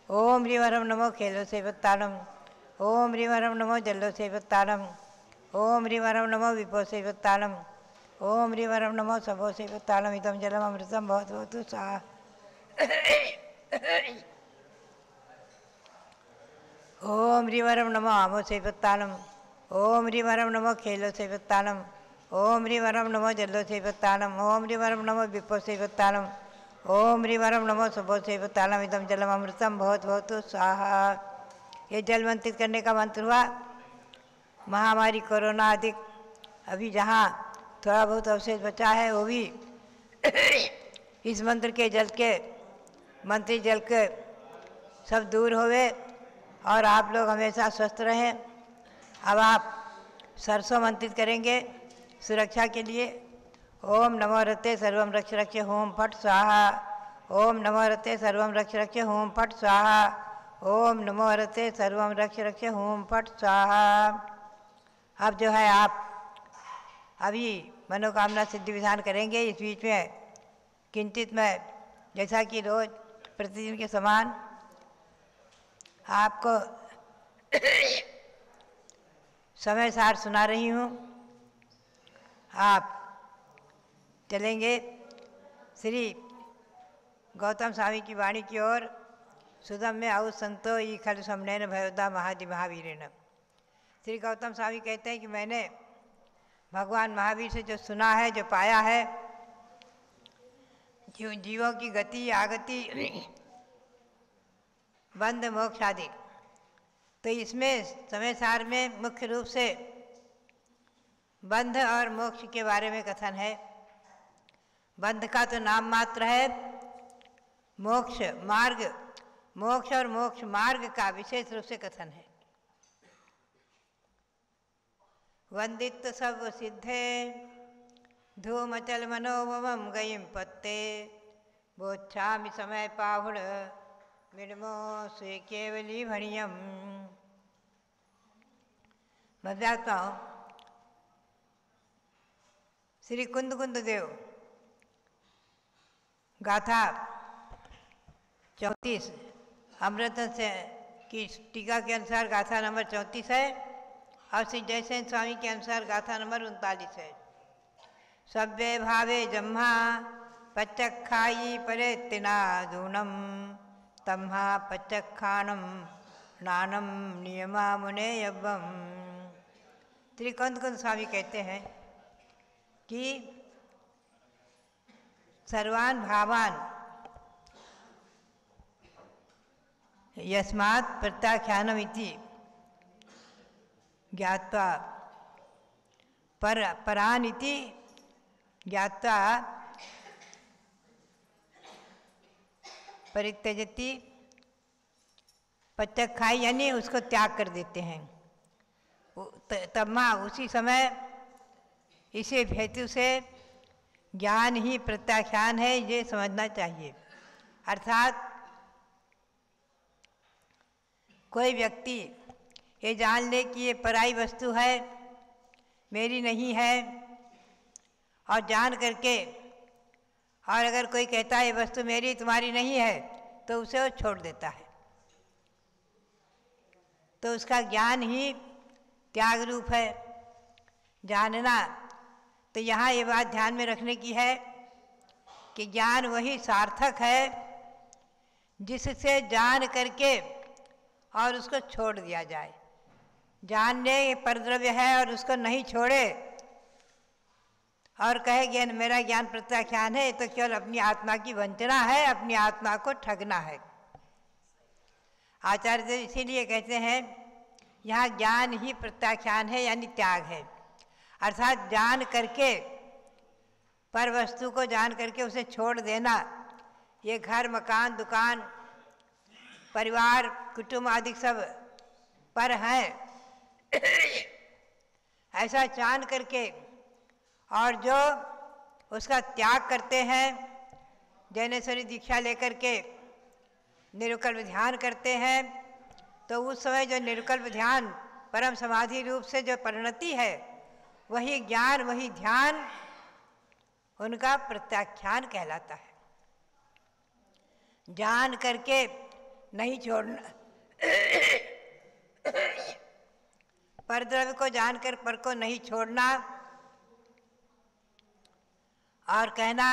E: ओम ह्रीं वरम नमो खेलो सैपत्तानम। ओम ह्रीं वरम नमो जलो सैपत्तानम। ओम ह्रीं वरम नमो विपो सैपत्तानम। ओम ह्रीं वरम नमो सबो सैपत्तानम। इदं जलम अमृतम भवतु भवतु स्वाहा। ओम ह्रीं वरम नमो आमो सैपत्तानम। ओम ह्रीं वरम नमो खेलो सैपत्तानम। ओम ह्रीं वरम नमो जलो सैपत्तानम। ओम ह्रीं वरम नमो विपो सैपत्तानम। ओम ह्रीं वरम नमो सबो सैपत्तानम। इदं जलम अमृतम भवतु भवतु स्वाहा। ये जल मंत्रित करने का मंत्र हुआ। महामारी कोरोना आदि अभी जहाँ थोड़ा बहुत अवशेष बचा है वो भी इस मंत्र के जल के मंत्री जल के सब दूर होवे और आप लोग हमेशा स्वस्थ रहें। अब आप सरसों मंत्रित करेंगे सुरक्षा के लिए। ओम नमो रते सर्वम रक्ष रक्ष होम फट स्वाहा। ओम नमो रते सर्वम रक्ष रक्ष होम फट स्वाहा। ओम नमो रते सर्वम रक्ष रक्ष होम फट स्वाहा। अब जो है आप अभी मनोकामना सिद्धि विधान करेंगे। इस बीच में किंचित मैं जैसा कि रोज प्रतिदिन के समान आपको समय सार सुना रही हूँ। आप चलेंगे श्री गौतम स्वामी की वाणी की ओर। सुदम में आउ संतो ई खल समनैन भयोदा महादि महावीरेण। श्री गौतम स्वामी कहते हैं कि मैंने भगवान महावीर से जो सुना है, जो पाया है, जीवों की गति आगति बंध मोक्ष आदि, तो इसमें समय सार में मुख्य रूप से बंध और मोक्ष के बारे में कथन है। बंध का तो नाम मात्र है, मोक्ष मार्ग, मोक्ष और मोक्ष मार्ग का विशेष रूप से कथन है। वंदित सब सिद्धे धूमचल मनोभवम गयिम पत्ते बोच्छामि समय पाहुड़ मिनमो स्वे केवली भणियम। मैं बताता हूँ, श्री कुंद कुंद देव गाथा 34 अमृत से की टीका के अनुसार गाथा नंबर 34 है और श्री जयसेन स्वामी के अनुसार गाथा नंबर 39 है। सव्ये भावे जम्हा पच्चखाई परे तिनादूनम तम्हा पच्चखानम नानम नियमा मुने यव्वम। त्रिकुंद स्वामी कहते हैं कि सर्वान भावान यस्मात् प्रत्याख्यानमिति ज्ञात्वा परानिति ज्ञात्वा परित्यजति पच्चखाई यानी उसको त्याग कर देते हैं। तम्मा उसी समय इसी हेतु से ज्ञान ही प्रत्याख्यान है, ये समझना चाहिए। अर्थात कोई व्यक्ति ये जान ले कि ये पराई वस्तु है, मेरी नहीं है, और जान करके और अगर कोई कहता है ये वस्तु मेरी तुम्हारी नहीं है तो उसे वो छोड़ देता है, तो उसका ज्ञान ही त्याग रूप है। जानना तो यहाँ ये बात ध्यान में रखने की है कि ज्ञान वही सार्थक है जिससे जान करके और उसको छोड़ दिया जाए। जानने ये परद्रव्य है और उसको नहीं छोड़े और कहे ज्ञान मेरा ज्ञान प्रत्याख्यान है, तो केवल अपनी आत्मा की वंचना है, अपनी आत्मा को ठगना है। आचार्य देव इसीलिए कहते हैं यहाँ ज्ञान ही प्रत्याख्यान है यानी त्याग है। अर्थात जान करके पर वस्तु को जान करके उसे छोड़ देना, ये घर मकान दुकान परिवार कुटुंब आदि सब पर हैं ऐसा जान करके और जो उसका त्याग करते हैं, जैनेश्वरी दीक्षा लेकर के निरुकल्प ध्यान करते हैं, तो उस समय जो निरुकल्प ध्यान परम समाधि रूप से जो परिणति है वही ज्ञान वही ध्यान उनका प्रत्याख्यान कहलाता है। जान करके नहीं छोड़ना परद्रव्य को जानकर पर को नहीं छोड़ना और कहना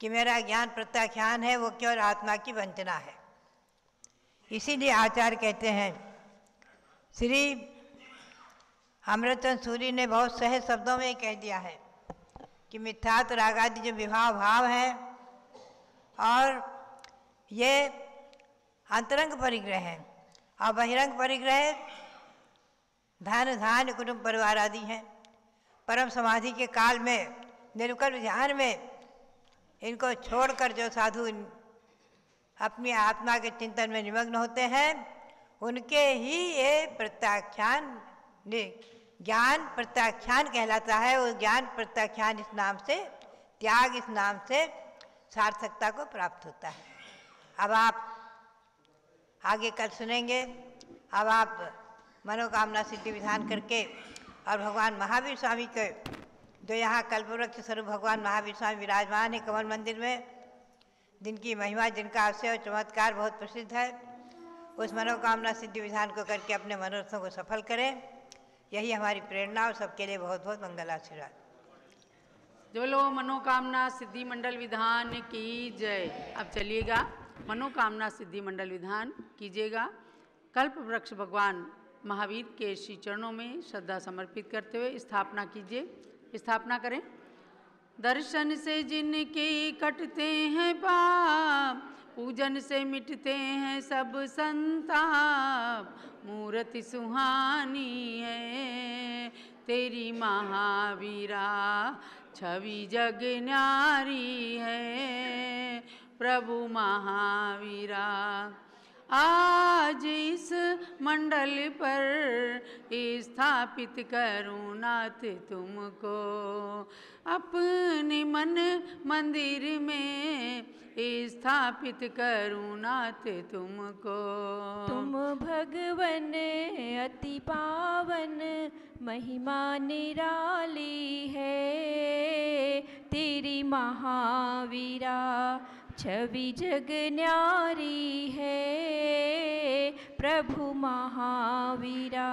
E: कि मेरा ज्ञान प्रत्याख्यान है, वो केवल आत्मा की वंचना है। इसीलिए आचार्य कहते हैं, श्री अमृतचंद्र सूरी ने बहुत सहज शब्दों में कह दिया है कि मिथ्यात्व रागादि जो विभाव भाव है और ये अंतरंग परिग्रह हैं और बहिरंग परिग्रह धन धान्य कुटुंब परिवार आदि हैं। परम समाधि के काल में निरुकल्प ध्यान में इनको छोड़कर जो साधु अपनी आत्मा के चिंतन में निमग्न होते हैं उनके ही ये प्रत्याख्यान ज्ञान प्रत्याख्यान कहलाता है। वो ज्ञान प्रत्याख्यान इस नाम से, त्याग इस नाम से सार्थकता को प्राप्त होता है। अब आप आगे कल सुनेंगे। अब आप मनोकामना सिद्धि विधान करके और भगवान महावीर स्वामी के जो यहाँ कल्पवृक्ष स्वरूप भगवान महावीर स्वामी विराजमान है कमल मंदिर में, जिनकी महिमा जिनका आशय और चमत्कार बहुत प्रसिद्ध है, उस मनोकामना सिद्धि विधान को करके अपने मनोरथों को सफल करें। यही हमारी प्रेरणा और सबके लिए बहुत बहुत मंगल आशीर्वाद।
F: जो लोग मनोकामना सिद्धि मंडल विधान की जय। अब चलिएगा मनोकामना सिद्धि मंडल विधान कीजिएगा। कल्प वृक्ष भगवान महावीर के श्री चरणों में श्रद्धा समर्पित करते हुए स्थापना कीजिए। स्थापना करें। दर्शन से जिनके कटते हैं पाप, पूजन से मिटते हैं सब संताप, मूर्ति सुहानी है तेरी महावीरा छवि जग न्यारी है प्रभु महावीरा। आज इस मंडल पर स्थापित करूं नाथ तुमको, अपने मन मंदिर में स्थापित करूं नाथ तुमको।
G: तुम भगवन अति पावन महिमा निराली है तेरी महावीरा, छवि जग न्यारी है प्रभु महावीरा।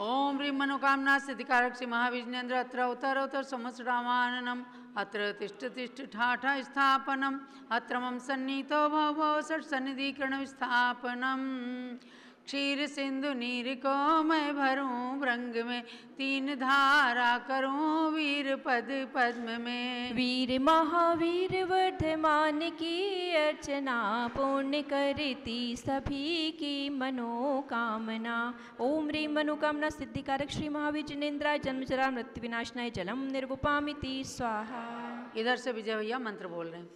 F: ओम ह्रीं मनोकामना सिद्धिकारक श्री महाविष्णुन्द्र अत्र उत्तरोत्तर संवत्सरामाननम् अत्र तिष्ठ तिष्ठ ठाठा स्थापनम् अत्र मम सन्नीतो भव भव षट् सन्निधिकरण स्थापनम्। क्षीर सिंधु नीर को मैं भरूं भृंग में, तीन धारा करूं वीर पद पद्म में।
G: वीर महावीर वर्धमान की अर्चना, पूर्ण करती सभी की मनोकामना। ओम ह्रीं मनोकामना सिद्धिकारक श्री महावीर जिनेन्द्राय जन्म जरा मृत्यु विनाशनाय जलम निर्वपामिति स्वाहा।
F: इधर से विजय भैया मंत्र बोल रहे हैं।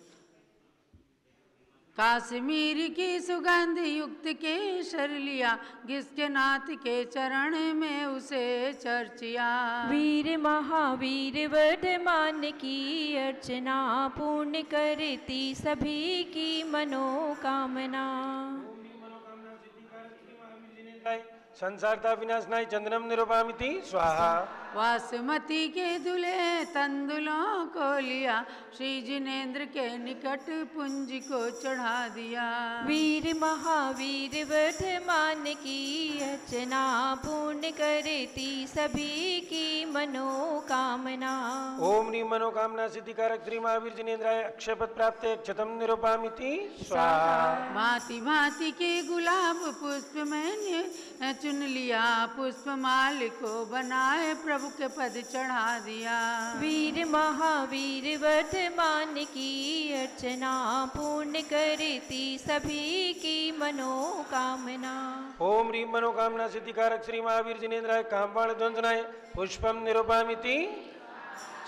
F: काश्मीर की सुगंध युक्त केसर लिया, जिसके नाथ के चरण में उसे चर्चिया।
G: वीर महावीर वर्धमान की अर्चना, पूर्ण करती सभी की मनोकामना।
C: संसारता विनाशनाय चंदनम निरूपामिति स्वाहा।
F: वासमती के दुले तंदुलों को लिया, श्री जिनेन्द्र के निकट पुंज को चढ़ा दिया।
G: वीर महावीर वर्धमान की अर्चना, पूर्ण करती सभी की मनोकामना।
C: ओम ह्रीं मनोकामना सिद्धिकारक श्री महावीर जिनेन्द्राय अक्षयपद प्राप्त क्षतम निरूपामिति स्वाहा।
F: भांति भांति के गुलाब पुष्प मैंने चुन लिया, पुष्पमाल को बनाए प्रभु के पद चढ़ा दिया।
G: वीर महावीर वर्धमान की अर्चना, पूर्ण करती सभी की मनोकामना।
C: ओम ह्रीं मनोकामना सिद्धिकारक श्री महावीर जिनेन्द्राय कामबाण ध्वंसनाय पुष्पम निरूपामिति।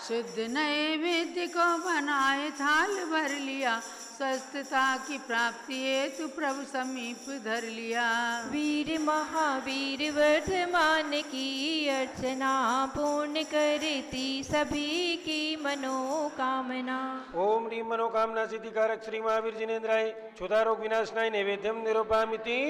F: शुद्ध नैवेद्य को बनाए थाल भर लिया, स्वस्थता की प्राप्ति हेतु प्रभु समीप धर लिया।
G: वीर महावीर वर्धमान की अर्चना, पूर्ण करती सभी की मनोकामना।
C: ओम ह्रीं मनोकामना सिद्धिकारक श्री महावीर जिनेन्द्राय क्षुधारोग विनाशनाय नैवेद्यम निरूपामिति।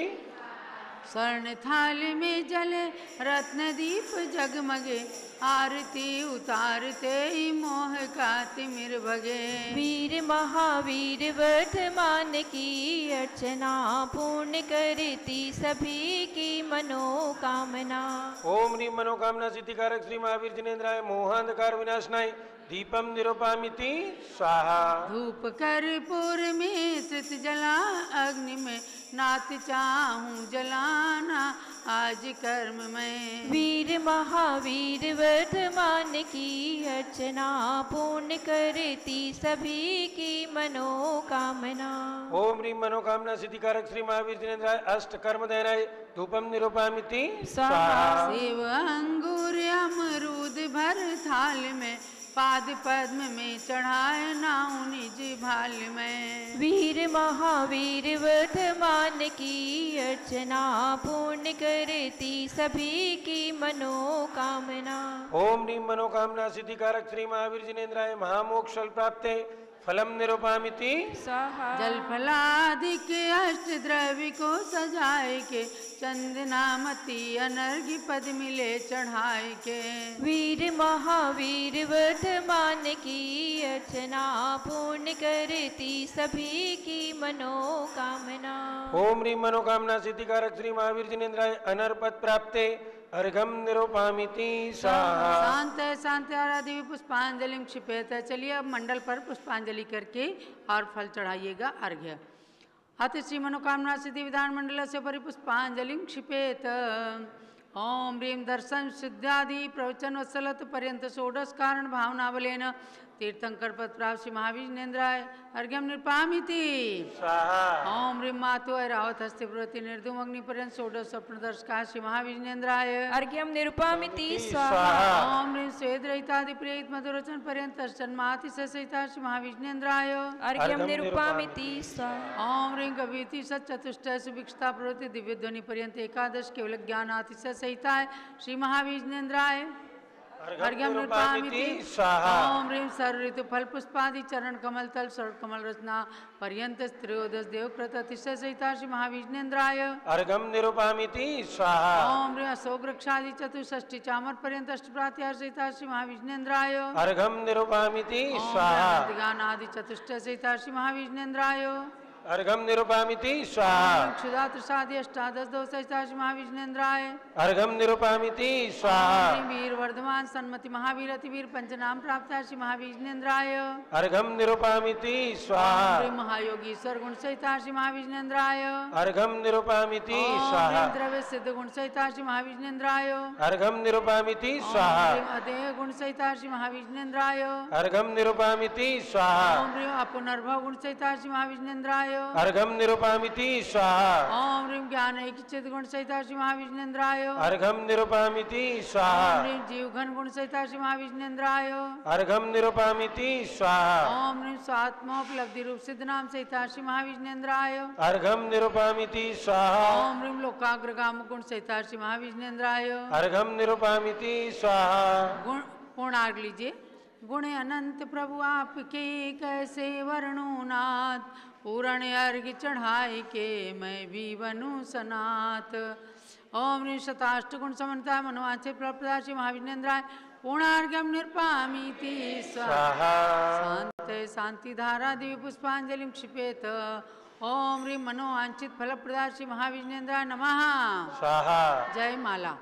F: स्वर्ण थाल में जले रत्न दीप जगमगे, आरती उतारते ही मोह का तिमिर भगे।
G: वीर महावीर वर्धमान की अर्चना, पूर्ण करती सभी की मनोकामना।
C: ओम ह्रीं मनोकामना सिद्धिकारक श्री महावीर जिनेन्द्राय मोहांधकार विनाशनाय दीपम निरूपामिति स्वाहा।
F: धूप कर्पूर में श्रुत जला अग्नि में, नाथ चाहूं जलाना आज कर्म में।
G: वीर महावीर वर्धमान की अर्चना, पूर्ण करती सभी की मनोकामना।
C: ओम ह्रीं मनोकामना सिद्धिकारक श्री महावीर जिनेन्द्राय अष्ट कर्म दहनाय धूपम निरूपामिति स्वाहा।
F: सेव अंगूर अमरूद भर थाल में, पाद पद्म में चढ़ाए नाउ निज भाल में।
G: वीर महावीर वर्धमान की अर्चना, पूर्ण करती सभी की मनोकामना।
C: ओम ह्रीं मनोकामना सिद्धिकारक श्री महावीर जिनेन्द्राय महामोक्ष प्राप्ते फलम निरूपामिति
G: स्वाहा।
F: जल फलादि के अष्ट द्रव्य को सजाए के, चंदनामती अनर्घ्य पद मिले चढ़ाए के।
G: वीर महावीर वर्धमान की अर्चना, पूर्ण करती सभी की मनोकामना।
C: ओम ह्रीं मनोकामना सिद्धिकारक श्री महावीर जिनेन्द्राय अनर्पद प्राप्ते अर्घम निरूपामिति स्वाहा।
F: शांत है शांत है आराधि भी पुष्पांजलि क्षिपेत है। चलिए अब मंडल पर पुष्पांजलि करके और फल चढ़ाइएगा अर्घ्य। अति श्री मनोकामना सिद्धि विधान मंडल से परिपुष्पांजलि क्षिपेत। ओम ह्रीं दर्शन सिद्ध्यादि प्रवचन वत्सलत पर्यंत षोडश कारण भावना बलेन तीर्थंकर पद प्राप्त श्री महाविष्णेन्द्राय अर्घ्यम निर्पामिति ओम ह्रीं मातु ऐरावत हस्ते प्रवृत्ति निर्धूम अग्नि पर्यंत षोडश स्वप्न दर्शका श्री महाविष्णेन्द्राय
G: अर्घ्यम निरुपामिति स्वाहा
F: ओम ह्रीं स्वेद रहितादि प्रियत मधुरचन पर्यंत जन्माति सहिता श्री महाविष्णेन्द्राय
G: अर्घ्यम निरुपामिति स्वाहा
F: ओम ह्रीं गवीति सचतुष्ट सुभिक्षता प्रवृत्ति दिव्य ध्वनि पर्यंत एकादश केवल ज्ञानाति सहिता श्री महाविष्णेन्द्राय अर्घ्यम निर्पामिति
C: स्वाहा
F: ओम ह्रीं सर्व ऋतु फल पुष्पादि चरण कमल तल सर्व कमल रचना पर्यंत त्रयोदश देवकृत अतिशय सहिता श्री महाविष्णेन्द्राय
C: अर्घम निरुपामिति स्वाहा
F: ओम ह्रीं अशोक वृक्षादि चतुष्षष्टि चामर पर्यंत अष्टप्रात्यार सहिता श्री महाविष्णेन्द्राय
C: अर्घम निरुपामिति स्वाहा
F: गानादि चतुष्ट सहिता श्री महाविष्णेन्द्राय
C: अर्घम निरुपामिति स्वाहा
F: क्षुधा त्रिषादि अष्टादश दो सहिता श्री महाविष्णेन्द्राय
C: अर्घम निरुपामिति स्वाहा
F: वीर वर्धमान सन्मति महावीर अतिवीर पंचनाम प्राप्त श्री महाविष्णेन्द्राय
C: अर्घम निरुपामिति स्वाहा
F: महायोगीश्वर गुण सहिता श्री महाविष्णेन्द्राय
C: अर्घम निरुपामिति स्वाहा
F: द्रव्य सिद्ध गुण सहिता श्री महाविष्णेन्द्राय
C: अर्घम निरुपामिति स्वाहा
F: अदेह गुण सहिता श्री महाविष्णेन्द्राय
C: अर्घम निरुपामिति स्वाहा
F: पुनर्भव गुण सहिता श्री महाविष्णेन्द्राय
C: अर्घम निरुपामिति स्वाहा
F: ओम ह्रीं ज्ञान ऐकिचित गुण सहिता श्री महाविष्णेन्द्राय
C: अर्घम निरुपामिति स्वाहा
F: ओम ह्रीं जीव घन गुण सहिता श्री महाविष्णेन्द्राय
C: अर्घम निरुपामिति स्वाहा
F: ओम ह्रीं स्वात्मोपलब्धि रूप सिद्ध नाम सहिता श्री महाविष्णेन्द्राय
C: अर्घम निरुपामिति स्वाहा
F: ओम ह्रीं लोकाग्रगाम गुण सहिता श्री महाविष्णेन्द्राय
C: अर्घम निरुपामिति स्वाहा
F: गुण पूर्णार्घ लीजिए। गुण अनंत प्रभु आपके कैसे वर्णूं नाथ, पूर्ण अर्घ चढ़ाई के मैं भी बनूं सनाथ। ओम ह्रीं शताष्ट गुण समन्विता मनोवांछित फलप्रदा श्री महाविष्णेन्द्राय पूर्णार्घ्यम निर्पामीति स्वाहा। शांत शांति धारा दिव्य पुष्पांजलि क्षिपेत। ओम ह्रीं मनोवांछित फलप्रदा श्री महाविष्णेन्द्राय नमः
C: स्वाहा।
F: जय माला।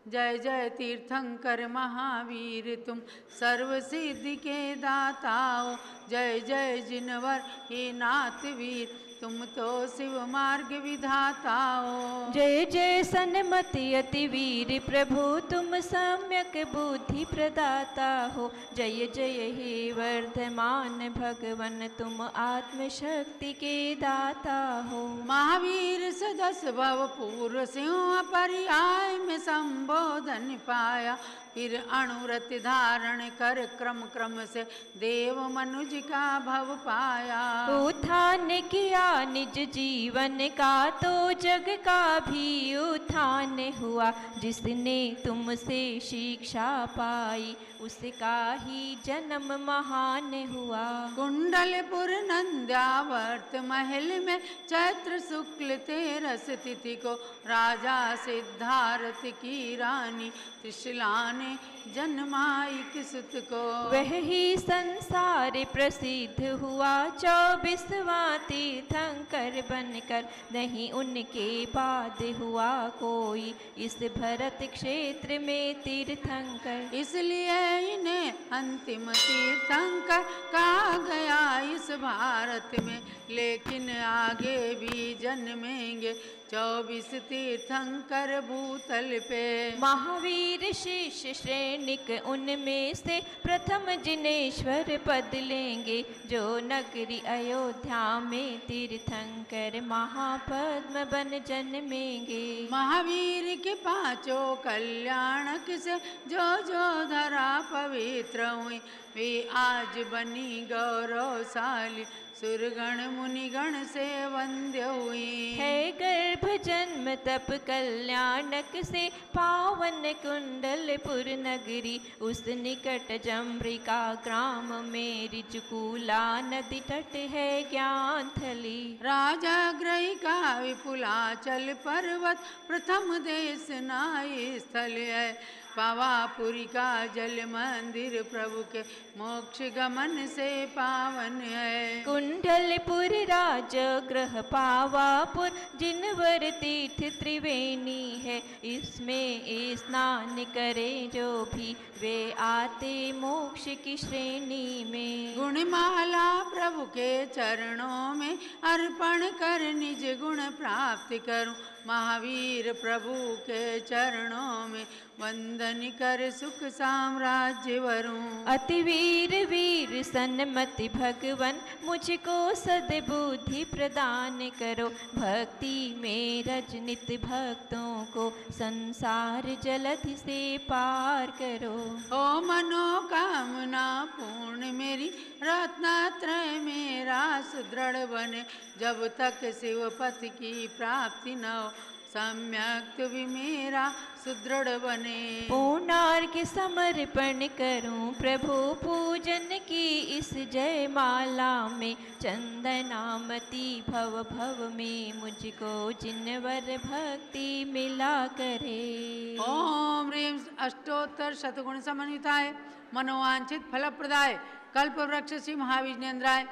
F: जय जय तीर्थंकर महावीर तुम सर्व सिद्धि के दाता हो। जय जय जिनवर हे नाथ वीर तुम तो शिव मार्ग विधाता हो।
G: जय जय सन्मति अति वीर प्रभु तुम सम्यक बुद्धि प्रदाता हो। जय जय हे वर्धमान भगवन तुम आत्मशक्ति के दाता हो।
F: महावीर सदस्य भव पूर्व सिंह पर्याय में संबोधन पाया, फिर अणुरत धारण कर क्रम क्रम से देव मनुज का भव पाया।
G: उत्थान किया निज जीवन का तो जग का भी उत्थान हुआ। जिसने तुमसे शिक्षा पाई उसका ही जन्म महान हुआ।
F: कुंडलपुर नंद्यावर्त महल में चैत्र शुक्ल तेरस तिथि को राजा सिद्धार्थ की रानी त्रिशला ने जन्माई किसुत को।
G: वह ही संसार प्रसिद्ध हुआ 24वां तीर्थंकर बनकर। नहीं उनके बाद हुआ कोई इस भरत क्षेत्र में तीर्थंकर।
F: इसलिए इन्हें अंतिम तीर्थंकर कहा गया इस भारत में। लेकिन आगे भी जन्मेंगे 24 तीर्थंकर भूतल पे।
G: महावीर शिष्य श्रेणिक उनमें से प्रथम जिनेश्वर पद लेंगे। जो नगरी अयोध्या में तीर्थंकर महापद्म बन जन्मेंगे।
F: महावीर के पांचों कल्याणक से जो जो धरा पवित्र हुई, वे आज बनी गौरवशाली सुरगण मुनिगण से वंद्य हुई।
G: है गर्भ जन्म तप कल्याणक से पावन कुंडलपुर नगरी। उस निकट जम्रिका ग्राम में ऋजुकूला नदी तट है ज्ञान थली।
F: राजा ग्रही का विपुलाचल पर्वत प्रथम देश नाई स्थल है। पावापुरी का जल मंदिर प्रभु के मोक्ष गमन से पावन है।
G: कुंडलपुर राज ग्रह पावापुर जिनवर तीर्थ त्रिवेणी है, इसमें स्नान करें जो भी वे आते मोक्ष की श्रेणी में।
F: गुणमाला प्रभु के चरणों में अर्पण कर निज गुण प्राप्त करूं, महावीर प्रभु के चरणों में वंदन कर सुख साम्राज्य वरूं।
G: अति वीर वीर सन्मति भगवन मुझको सद्बुद्धि प्रदान करो, भक्ति में रजनित भक्तों को संसार जलधि से पार करो।
F: ओ मनोकामना पूर्ण मेरी रत्नत्रय मेरा सुदृढ़ बने, जब तक शिवपति की प्राप्ति न हो सम्यक भी मेरा सुदृढ़ बने।
G: पूर्णार्घ्य समर्पण करूं प्रभु पूजन की इस जयमाला में, चंदनामती भव भव में मुझको जिनवर भक्ति मिला करे।
F: ओम ह्रीं अष्टोत्तर शतगुण समन्विताय मनोवांछित फलप्रदाय कल्प वृक्ष श्री महाविज्ञेन्द्राय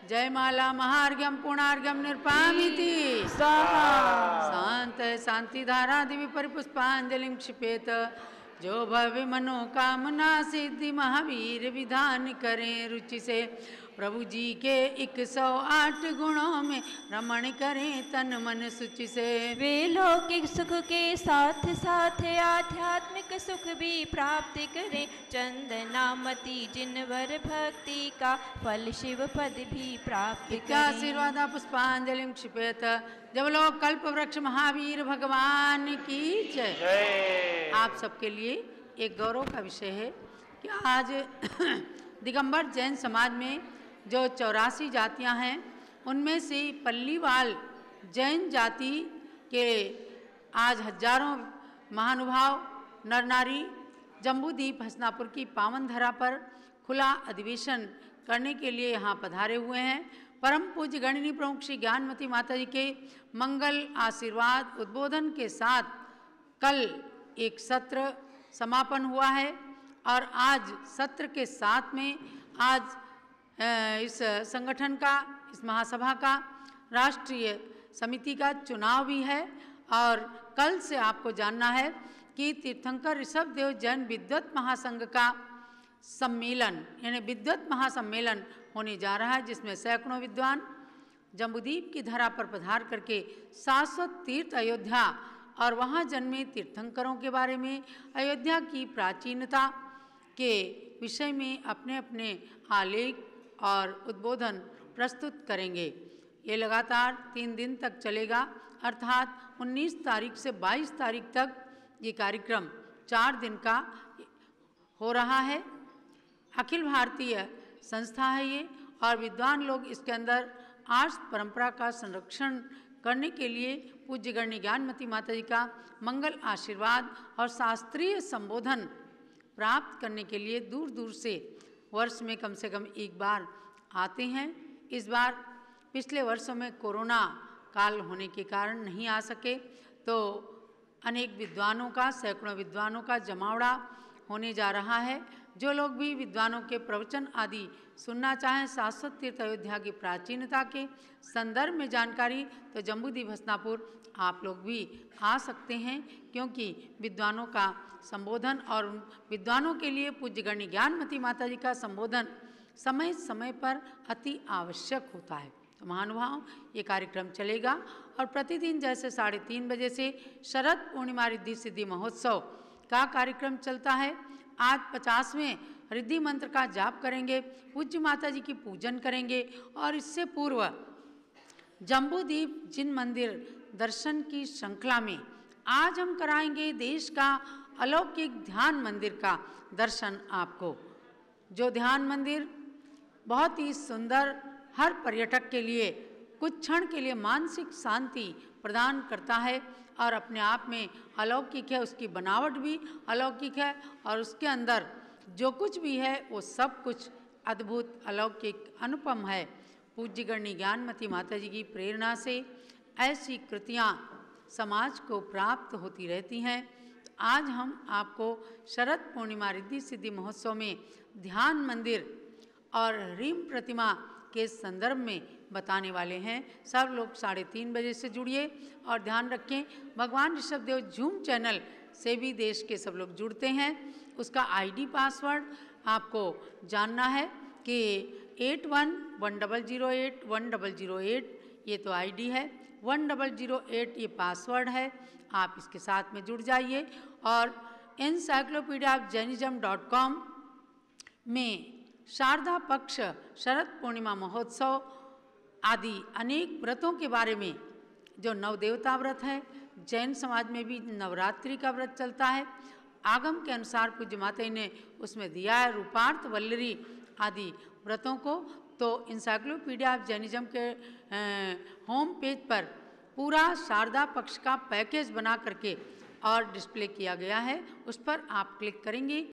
F: जयमाला महार्घ्यम पूर्णार्घ्यम निरपामिति
G: स्वाहा।
F: शांत शांति धारा दिव्य परिपुष्पांजलि क्षिपेत, जो भव्य मनोकामना सिद्धि महावीर विधान करें रुचि से। प्रभु जी के 108 गुणों में रमण करें तन मन सुचि से।
G: वे लौकिक सुख के साथ साथ आध्यात्मिक सुख भी प्राप्त करें, चंदनामती जिनवर भक्ति का फल शिव पद भी प्राप्त करें।
F: आशीर्वाद पुष्पांजलि क्षिपेत, जब लोग कल्प वृक्ष महावीर भगवान की जय। आप सबके लिए एक गौरव का विषय है कि आज दिगंबर जैन समाज में जो 84 जातियां हैं, उनमें से पल्लीवाल जैन जाति के आज हजारों महानुभाव नर नारी जम्बूद्वीप हसनापुर की पावन धरा पर खुला अधिवेशन करने के लिए यहाँ पधारे हुए हैं। परम पूज्य गणिनी प्रमुख श्री ज्ञानमती माता जी के मंगल आशीर्वाद उद्बोधन के साथ कल एक सत्र समापन हुआ है और आज सत्र के साथ में आज इस संगठन का, इस महासभा का, राष्ट्रीय समिति का चुनाव भी है। और कल से आपको जानना है कि तीर्थंकर ऋषभ देव जैन विद्वत महासंघ का सम्मेलन यानी विद्वत महासम्मेलन होने जा रहा है, जिसमें सैकड़ों विद्वान जम्बूद्वीप की धरा पर पधार करके शाश्वत तीर्थ अयोध्या और वहाँ जन्मे तीर्थंकरों के बारे में, अयोध्या की प्राचीनता के विषय में अपने अपने आलेख और उद्बोधन प्रस्तुत करेंगे। ये लगातार 3 दिन तक चलेगा, अर्थात 19 तारीख से 22 तारीख तक ये कार्यक्रम 4 दिन का हो रहा है। अखिल भारतीय संस्था है ये और विद्वान लोग इसके अंदर आर्ष परंपरा का संरक्षण करने के लिए पूज्य गणनी ज्ञानमती माता जी का मंगल आशीर्वाद और शास्त्रीय संबोधन प्राप्त करने के लिए दूर दूर से वर्ष में कम से कम एक बार आते हैं। इस बार पिछले वर्षों में कोरोना काल होने के कारण नहीं आ सके, तो अनेक विद्वानों का, सैकड़ों विद्वानों का जमावड़ा होने जा रहा है। जो लोग भी विद्वानों के प्रवचन आदि सुनना चाहें, शाश्वत तीर्थ अयोध्या की प्राचीनता के संदर्भ में जानकारी, तो जम्बूद्वीप हसनापुर आप लोग भी आ सकते हैं, क्योंकि विद्वानों का संबोधन और विद्वानों के लिए पूज्य गणनी ज्ञानमती माता जी का संबोधन समय समय पर अति आवश्यक होता है। तो महानुभाव ये कार्यक्रम चलेगा और प्रतिदिन जैसे 3:30 बजे से शरद पूर्णिमा रिद्धि सिद्धि महोत्सव का कार्यक्रम चलता है। आज 50वें रिद्धि मंत्र का जाप करेंगे, पूज्य माता जी की पूजन करेंगे और इससे पूर्व जम्बूद्वीप जिन मंदिर दर्शन की श्रृंखला में आज हम कराएंगे देश का अलौकिक ध्यान मंदिर का दर्शन आपको। जो ध्यान मंदिर बहुत ही सुंदर, हर पर्यटक के लिए कुछ क्षण के लिए मानसिक शांति प्रदान करता है और अपने आप में अलौकिक है, उसकी बनावट भी अलौकिक है और उसके अंदर जो कुछ भी है वो सब कुछ अद्भुत, अलौकिक, अनुपम है। पूज्य गणनी ज्ञानमती माता जी की प्रेरणा से ऐसी कृतियाँ समाज को प्राप्त होती रहती हैं। आज हम आपको शरद पूर्णिमा रिद्धि सिद्धि महोत्सव में ध्यान मंदिर और रीम प्रतिमा के संदर्भ में बताने वाले हैं। सब लोग 3:30 बजे से जुड़िए और ध्यान रखें भगवान ऋषभदेव जूम चैनल से भी देश के सब लोग जुड़ते हैं। उसका आईडी पासवर्ड आपको जानना है कि 8110081008 ये तो आईडी है, 1008 ये पासवर्ड है। आप इसके साथ में जुड़ जाइए और encyclopediaofjainism.com में शारदा पक्ष शरद पूर्णिमा महोत्सव आदि अनेक व्रतों के बारे में, जो नवदेवता व्रत है, जैन समाज में भी नवरात्रि का व्रत चलता है, आगम के अनुसार पूज्य माता ने उसमें दिया है रूपार्थ वल्लरी आदि व्रतों को। तो इंसाइक्लोपीडिया ऑफ जैनिज्म के होम पेज पर पूरा शारदा पक्ष का पैकेज बना करके और डिस्प्ले किया गया है, उस पर आप क्लिक करेंगे